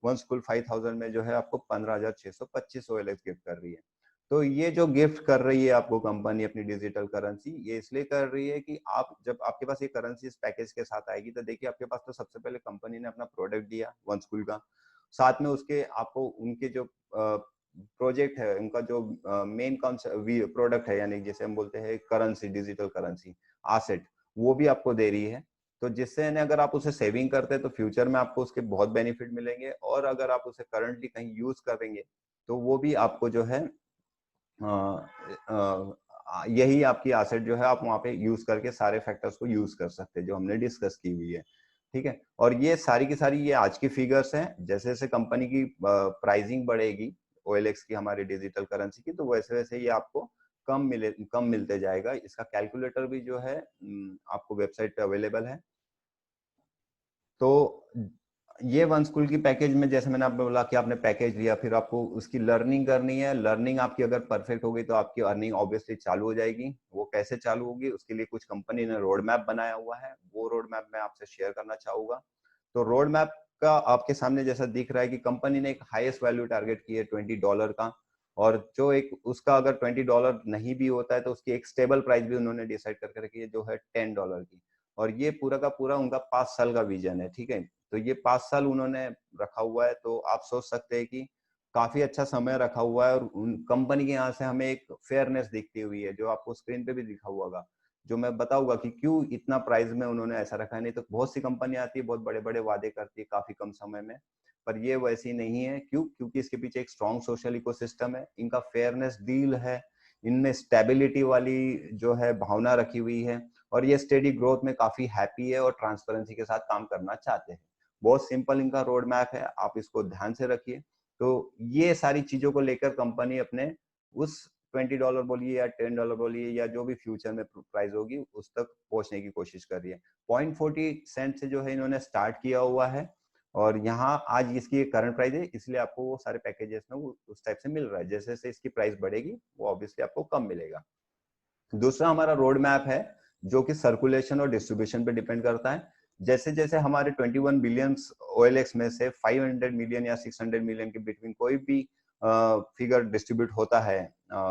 वन स्कूल 5000 में जो है आपको 15625 OLX गिफ्ट कर रही है। तो ये जो गिफ्ट कर रही है आपको कंपनी अपनी डिजिटल करेंसी, ये इसलिए कर रही है कि आप जब आपके पास ये करेंसी इस पैकेज के साथ आएगी, तो देखिए आपके पास तो सबसे पहले कंपनी ने अपना प्रोडक्ट दिया वन स्कूल का, साथ में उसके आपको उनके जो प्रोजेक्ट है, उनका जो मेन प्रोडक्ट है, यानी जैसे हम बोलते हैं करेंसी, डिजिटल करेंसी आसेट, वो भी आपको दे रही है। तो जिससे अगर आप उसे सेविंग करते हैं तो फ्यूचर में आपको उसके बहुत बेनिफिट मिलेंगे, और अगर आप उसे करंटली कहीं यूज करेंगे तो वो भी आपको जो है यही आपकी एसेट जो है आप वहां पे यूज करके सारे फैक्टर्स को यूज कर सकते हैं जो हमने डिस्कस की हुई है। ठीक है, और ये सारी की सारी ये आज की फिगर्स हैं। जैसे जैसे कंपनी की प्राइसिंग बढ़ेगी OLX की, हमारी डिजिटल करेंसी की, तो वैसे वैसे ये आपको कम मिलते जाएगा। इसका कैलकुलेटर भी जो है आपको वेबसाइट पे अवेलेबल है। तो ये वन स्कूल की पैकेज में, जैसे मैंने आपको बोला कि आपने पैकेज लिया, फिर आपको उसकी लर्निंग करनी है। लर्निंग आपकी अगर परफेक्ट होगी तो आपकी अर्निंग ऑब्वियसली चालू हो जाएगी। वो कैसे चालू होगी, उसके लिए कुछ कंपनी ने रोड मैप बनाया हुआ है, वो रोड मैप मैं आपसे शेयर करना चाहूंगा। तो रोड मैप का आपके सामने जैसा दिख रहा है कि कंपनी ने एक हाईएस्ट वैल्यू टारगेट की है $20 का, और जो एक उसका अगर $20 नहीं भी होता है तो उसकी एक स्टेबल प्राइस भी उन्होंने डिसाइड करके रखी है, जो है $10 की। और ये पूरा का पूरा उनका 5 साल का विजन है। ठीक है, तो ये 5 साल उन्होंने रखा हुआ है। तो आप सोच सकते हैं कि काफी अच्छा समय रखा हुआ है, और कंपनी के यहाँ से हमें एक फेयरनेस दिखती हुई है, जो आपको स्क्रीन पे भी दिखा हुआ होगा, जो मैं बताऊंगा कि क्यों इतना प्राइस में उन्होंने ऐसा रखा है। नहीं तो बहुत सी कंपनी आती है, बहुत बड़े बड़े वादे करती है काफी कम समय में, पर ये वैसी नहीं है। क्यों? क्योंकि इसके पीछे एक स्ट्रॉन्ग सोशल इकोसिस्टम है, इनका फेयरनेस डील है, इनमें स्टेबिलिटी वाली जो है भावना रखी हुई है, और ये स्टेडी ग्रोथ में काफी हैप्पी है और ट्रांसपेरेंसी के साथ काम करना चाहते हैं। बहुत सिंपल इनका रोड मैप है, आप इसको ध्यान से रखिए। तो ये सारी चीजों को लेकर कंपनी अपने उस $20 बोलिए या $10 बोलिए, या जो भी फ्यूचर में प्राइस होगी, उस तक पहुंचने की कोशिश कर रही है। 0.40 से जो है इन्होंने स्टार्ट किया हुआ है, और यहाँ आज इसकी करंट प्राइस है, इसलिए आपको वो सारे पैकेजेस में वो उस टाइप से मिल रहा है। जैसे जैसे इसकी प्राइस बढ़ेगी वो ऑब्वियसली आपको कम मिलेगा। दूसरा हमारा रोड मैप है, जो कि सर्कुलेशन और डिस्ट्रीब्यूशन पे डिपेंड करता है। जैसे जैसे हमारे 21 बिलियन OLX में से 500 मिलियन या 600 मिलियन के बिटवीन कोई भी फिगर डिस्ट्रीब्यूट होता है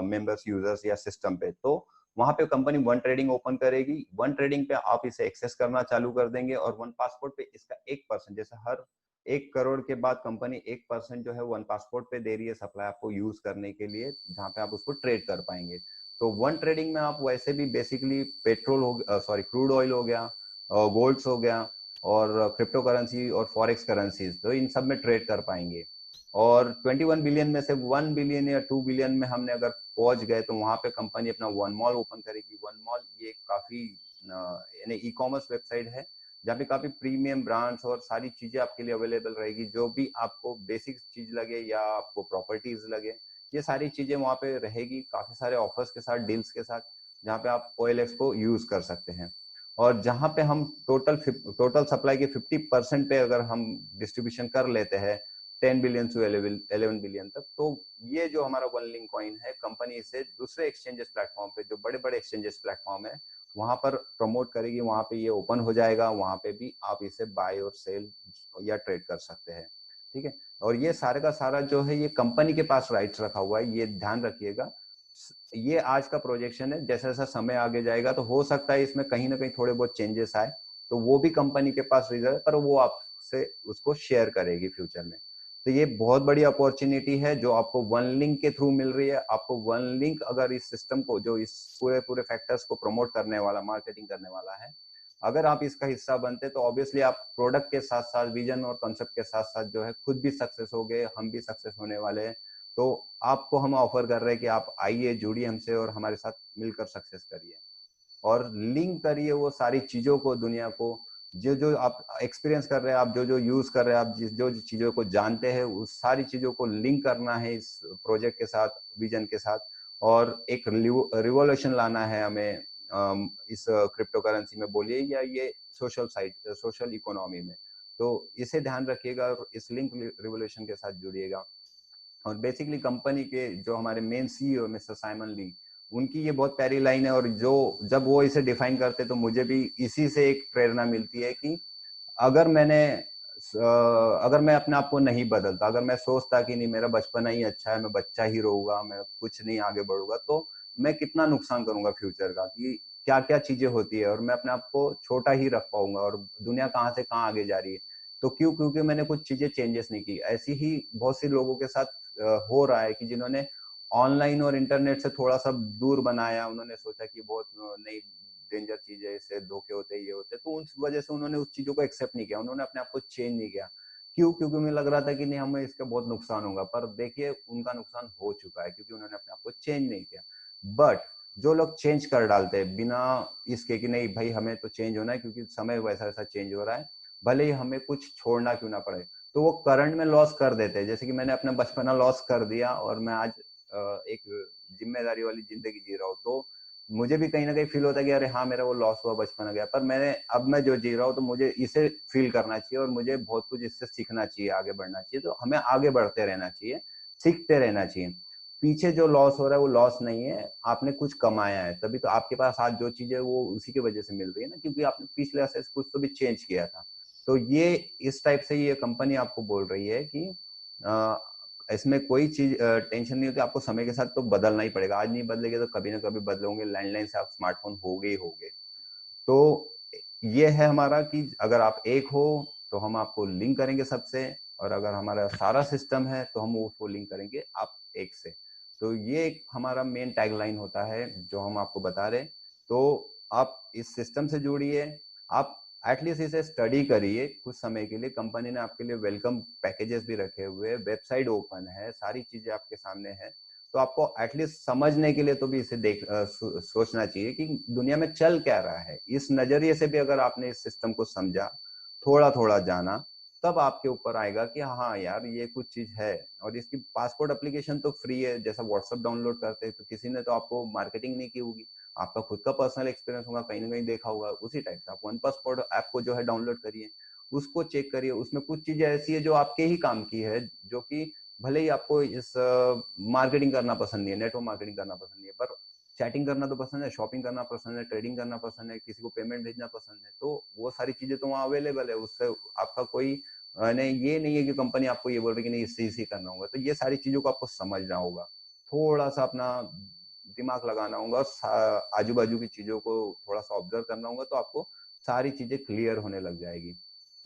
मेंबर्स, यूजर्स या सिस्टम पे, तो वहां पे कंपनी वन ट्रेडिंग ओपन करेगी। वन ट्रेडिंग पे आप इसे एक्सेस करना चालू कर देंगे, और वन पासपोर्ट पे इसका 1%, जैसे हर 1 करोड़ के बाद कंपनी 1% जो है वन पासपोर्ट पे दे रही है सप्लाई आपको यूज करने के लिए, जहां पे आप उसको ट्रेड कर पाएंगे। तो वन ट्रेडिंग में आप वैसे भी बेसिकली पेट्रोल हो, सॉरी क्रूड ऑयल हो गया, गोल्ड्स हो गया, और क्रिप्टो करेंसी और फॉरेक्स करेंसीज, तो इन सब में ट्रेड कर पाएंगे। और 21 बिलियन में से 1 बिलियन या 2 बिलियन में हमने अगर पहुंच गए, तो वहां पे कंपनी अपना वन मॉल ओपन करेगी। वन मॉल ये काफी यानी ई कॉमर्स वेबसाइट है, जहाँ पे काफी प्रीमियम ब्रांड्स और सारी चीजें आपके लिए अवेलेबल रहेगी। जो भी आपको बेसिक चीज लगे या आपको प्रॉपर्टीज लगे, ये सारी चीजें वहां पे रहेगी, काफी सारे ऑफर्स के साथ, डील्स के साथ, जहाँ पे आप OLX को यूज कर सकते हैं। और जहाँ पे हम टोटल सप्लाई के 50% पे अगर हम डिस्ट्रीब्यूशन कर लेते हैं 10 बिलियन से 11 बिलियन तक, तो ये जो हमारा वन लिंक कॉइन है, कंपनी इसे दूसरे एक्सचेंजेस प्लेटफॉर्म पे, जो बड़े बड़े एक्सचेंजेस प्लेटफॉर्म है, वहां पर प्रमोट करेगी, वहां पे ये ओपन हो जाएगा, वहां पे भी आप इसे बाय और सेल या ट्रेड कर सकते हैं। ठीक है, और ये सारे का सारा जो है ये कंपनी के पास राइट्स रखा हुआ है, ये ध्यान रखिएगा। ये आज का प्रोजेक्शन है, जैसा जैसा समय आगे जाएगा तो हो सकता है इसमें कहीं ना कहीं थोड़े बहुत चेंजेस आए, तो वो भी कंपनी के पास रिजर्व, पर वो आपसे उसको शेयर करेगी फ्यूचर में। तो ये बहुत बड़ी अपॉर्चुनिटी है जो आपको वन लिंक के थ्रू मिल रही है। आपको वन लिंक अगर इस सिस्टम को, जो इस पूरे पूरे फैक्टर्स को प्रमोट करने वाला, मार्केटिंग करने वाला है, अगर आप इसका हिस्सा बनते तो ऑब्वियसली आप प्रोडक्ट के साथ साथ विजन और कॉन्सेप्ट के साथ साथ जो है खुद भी सक्सेस हो गए, हम भी सक्सेस होने वाले हैं। तो आपको हम ऑफर कर रहे हैं कि आप आइए, जुड़िए हमसे और हमारे साथ मिलकर सक्सेस करिए और लिंक करिए वो सारी चीजों को, दुनिया को, जो जो आप एक्सपीरियंस कर रहे हैं, आप जो जो यूज कर रहे हैं, आप जिस जो चीजों को जानते हैं, उस सारी चीजों को लिंक करना है इस प्रोजेक्ट के साथ, विजन के साथ, और एक रिवॉल्यूशन लाना है हमें इस क्रिप्टो करेंसी में बोलिए या ये सोशल साइट, सोशल इकोनॉमी में। तो इसे ध्यान रखिएगा और इस लिंक रिवॉल्यूशन के साथ जुड़िएगा। और बेसिकली कंपनी के जो हमारे मेन सीईओ मिस्टर साइमन ली, उनकी ये बहुत प्यारी लाइन है, और जो जब वो इसे डिफाइन करते तो मुझे भी इसी से एक प्रेरणा मिलती है कि अगर मैंने अगर मैं अपने आप को नहीं बदलता, अगर मैं सोचता कि नहीं मेरा बचपना ही अच्छा है, मैं बच्चा ही रहूंगा, मैं कुछ नहीं आगे बढ़ूंगा, तो मैं कितना नुकसान करूंगा फ्यूचर का, कि क्या क्या चीजें होती है और मैं अपने आप को छोटा ही रख पाऊंगा और दुनिया कहाँ से कहाँ आगे जा रही है। तो क्योंकि मैंने कुछ चीजें चेंजेस नहीं की। ऐसी ही बहुत सी लोगों के साथ हो रहा है कि जिन्होंने ऑनलाइन और इंटरनेट से थोड़ा सा दूर बनाया, उन्होंने सोचा कि बहुत नई डेंजर चीज है, इससे धोखे होते, ये होते, तो उस वजह से उन्होंने उस चीजों को एक्सेप्ट नहीं किया, उन्होंने अपने आप को चेंज नहीं किया। क्योंकि उन्हें लग रहा था कि नहीं हमें इसका बहुत नुकसान होगा, पर देखिए उनका नुकसान हो चुका है क्योंकि उन्होंने अपने आप को चेंज नहीं किया। बट जो लोग चेंज कर डालते हैं बिना इसके कि नहीं भाई हमें तो चेंज होना है क्योंकि समय वैसा वैसा चेंज हो रहा है, भले ही हमें कुछ छोड़ना क्यों ना पड़े, तो वो करंट में लॉस कर देते हैं। जैसे कि मैंने अपना बचपना लॉस कर दिया और मैं आज एक जिम्मेदारी वाली जिंदगी जी रहा हूँ, तो मुझे भी कहीं ना कहीं फील होता है कि अरे हाँ मेरा वो लॉस हुआ बचपन गया, पर मैं जो जी रहा हूँ तो मुझे इसे फील करना चाहिए और मुझे बहुत कुछ इससे सीखना चाहिए, आगे बढ़ना चाहिए। तो हमें आगे बढ़ते रहना चाहिए, सीखते रहना चाहिए। पीछे जो लॉस हो रहा है वो लॉस नहीं है, आपने कुछ कमाया है, तभी तो आपके पास आज जो चीज है वो उसी की वजह से मिल रही है ना, क्योंकि आपने पिछले से कुछ तो भी चेंज किया था। तो ये इस टाइप से ये कंपनी आपको बोल रही है कि इसमें कोई चीज टेंशन नहीं होती, आपको समय के साथ तो बदलना ही पड़ेगा, आज नहीं बदलेंगे तो कभी ना कभी बदलोगे, लैंडलाइन से आप स्मार्टफोन हो गए ही हो गए। तो ये है हमारा कि अगर आप एक हो तो हम आपको लिंक करेंगे सबसे, और अगर हमारा सारा सिस्टम है तो हम उसको लिंक करेंगे आप एक से। तो ये हमारा मेन टैगलाइन होता है जो हम आपको बता रहे। तो आप इस सिस्टम से जुड़िए, आप एटलीस्ट इसे स्टडी करिए कुछ समय के लिए। कंपनी ने आपके लिए वेलकम पैकेजेस भी रखे हुए हैं, वेबसाइट ओपन है, सारी चीजें आपके सामने है। तो आपको एटलीस्ट समझने के लिए तो भी इसे सोचना चाहिए कि दुनिया में चल क्या रहा है। इस नजरिए से भी अगर आपने इस सिस्टम को समझा, थोड़ा थोड़ा जाना, तब आपके ऊपर आएगा कि हाँ यार ये कुछ चीज है। और इसकी पासपोर्ट एप्लीकेशन तो फ्री है, जैसा व्हाट्सएप डाउनलोड करते हैं तो किसी ने तो आपको मार्केटिंग नहीं की होगी, आपका खुद का पर्सनल एक्सपीरियंस होगा, कहीं ना कहीं देखा होगा। उसी टाइप से आप वन पासपोर्ट ऐप को जो है डाउनलोड करिए, उसको चेक करिए, उसमें कुछ चीजें ऐसी है जो आपके ही काम की है, जो कि भले ही आपको इस मार्केटिंग करना पसंद नहीं है, नेटवर्क मार्केटिंग करना पसंद नहीं है, पर चैटिंग करना तो पसंद है, शॉपिंग करना पसंद है, ट्रेडिंग करना पसंद है, किसी को पेमेंट भेजना पसंद है, तो वो सारी चीजें तो वहाँ अवेलेबल है। उससे आपका कोई नहीं, ये नहीं है कि कंपनी आपको ये बोल रही है कि नहीं इससे इसी करना होगा। तो ये सारी चीजों को आपको समझना होगा, थोड़ा सा अपना दिमाग लगाना होगा, आजू बाजू की चीजों को थोड़ा सा ऑब्जर्व करना होगा, तो आपको सारी चीजें क्लियर होने लग जाएगी।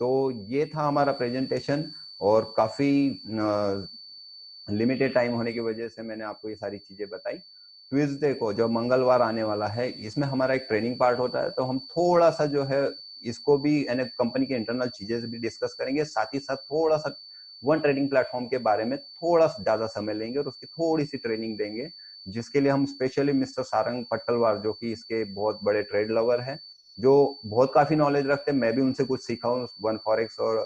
तो ये था हमारा प्रेजेंटेशन, और काफी लिमिटेड टाइम होने की वजह से मैंने आपको ये सारी चीजें बताई। ट्यूजडे को जो मंगलवार आने वाला है, इसमें हमारा एक ट्रेनिंग पार्ट होता है, तो हम थोड़ा सा जो है इसको भी यानी कंपनी के इंटरनल चीजें भी डिस्कस करेंगे, साथ ही साथ थोड़ा सा वन ट्रेडिंग प्लेटफॉर्म के बारे में थोड़ा सा ज्यादा समय लेंगे और उसकी थोड़ी सी ट्रेनिंग देंगे, जिसके लिए हम स्पेशली मिस्टर सारंग पट्टलवार, जो कि इसके बहुत बड़े ट्रेड लवर हैं, जो बहुत काफी नॉलेज रखते हैं, मैं भी उनसे कुछ सीखा हूँ वन फॉरेक्स और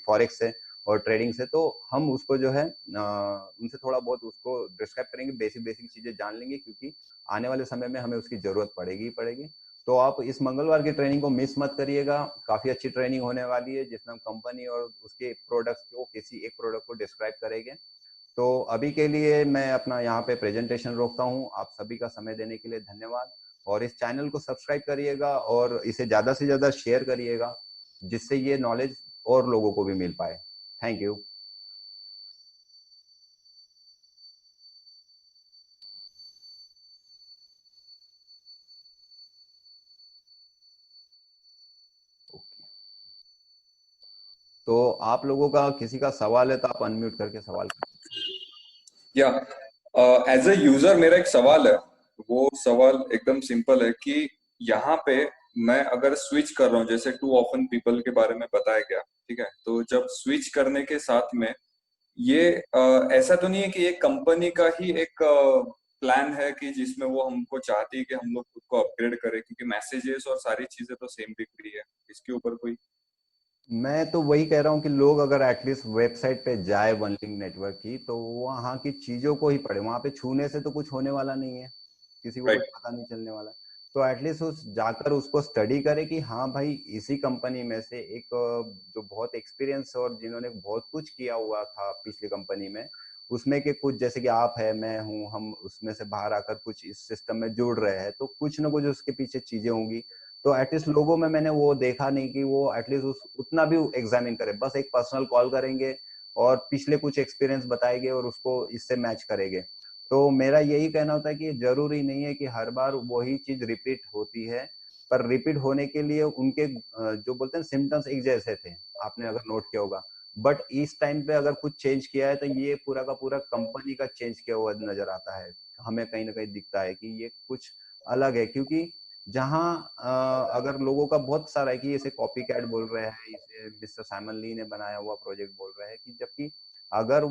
फॉरेक्स से और ट्रेडिंग से। तो हम उसको जो है उनसे थोड़ा बहुत उसको डिस्क्राइब करेंगे, बेसिक बेसिक चीजें जान लेंगे, क्योंकि आने वाले समय में हमें उसकी जरूरत पड़ेगी ही पड़ेगी। तो आप इस मंगलवार की ट्रेनिंग को मिस मत करिएगा, काफी अच्छी ट्रेनिंग होने वाली है, जिसमें हम कंपनी और उसके प्रोडक्ट्स को, किसी एक प्रोडक्ट को डिस्क्राइब करेंगे। तो अभी के लिए मैं अपना यहाँ पे प्रेजेंटेशन रोकता हूँ। आप सभी का समय देने के लिए धन्यवाद। और इस चैनल को सब्सक्राइब करिएगा और इसे ज्यादा से ज्यादा शेयर करिएगा, जिससे ये नॉलेज और लोगों को भी मिल पाए। Thank you. तो आप लोगों का किसी का सवाल है तो आप अनम्यूट करके सवाल कर। या एज अ यूजर मेरा एक सवाल है। वो सवाल एकदम सिंपल है कि यहाँ पे मैं अगर स्विच कर रहा हूँ, जैसे टू ऑफन पीपल के बारे में बताया गया, ठीक है, तो जब स्विच करने के साथ में ये ऐसा तो नहीं है कि ये कंपनी का ही एक प्लान है कि जिसमें वो हमको चाहती है कि हम लोग खुद को अपग्रेड करें, क्योंकि मैसेजेस और सारी चीजें तो सेम दिख रही है। इसके ऊपर कोई? मैं तो वही कह रहा हूँ कि लोग अगर एटलीस्ट वेबसाइट पे जाए वन लिंक नेटवर्क की, तो वहाँ की चीजों को ही पढ़े। वहाँ पे छूने से तो कुछ होने वाला नहीं है, किसी को कुछ राइट। पता नहीं चलने वाला। तो एटलीस्ट उस जाकर उसको स्टडी करे कि हाँ भाई, इसी कंपनी में से एक जो बहुत एक्सपीरियंस और जिन्होंने बहुत कुछ किया हुआ था पिछली कंपनी में, उसमें के कुछ, जैसे कि आप है, मैं हूँ, हम उसमें से बाहर आकर कुछ इस सिस्टम में जुड़ रहे हैं, तो कुछ ना कुछ उसके पीछे चीजें होंगी। तो एटलीस्ट लोगों में मैंने वो देखा नहीं कि वो एटलीस्ट उस उतना भी एग्जामिन करे। बस एक पर्सनल कॉल करेंगे और पिछले कुछ एक्सपीरियंस बताएंगे और उसको इससे मैच करेंगे। तो मेरा यही कहना होता है कि जरूरी नहीं है कि हर बार वही चीज रिपीट होती है, पर रिपीट होने के लिए उनके जो बोलते हैं सिम्टम्स एक जैसे थे, आपने अगर नोट किया होगा। बट इस टाइम पे अगर कुछ चेंज किया है तो ये पूरा का पूरा कंपनी का चेंज किया हुआ नजर आता है। हमें कहीं ना कहीं दिखता है कि ये कुछ अलग है, क्योंकि जहाँ अगर लोगों का बहुत सारा है कि इसे कॉपी कैट बोल रहे हैं, इसे मिस्टर साइमन ली ने बनाया हुआ प्रोजेक्ट बोल रहे हैं, कि जबकि अगर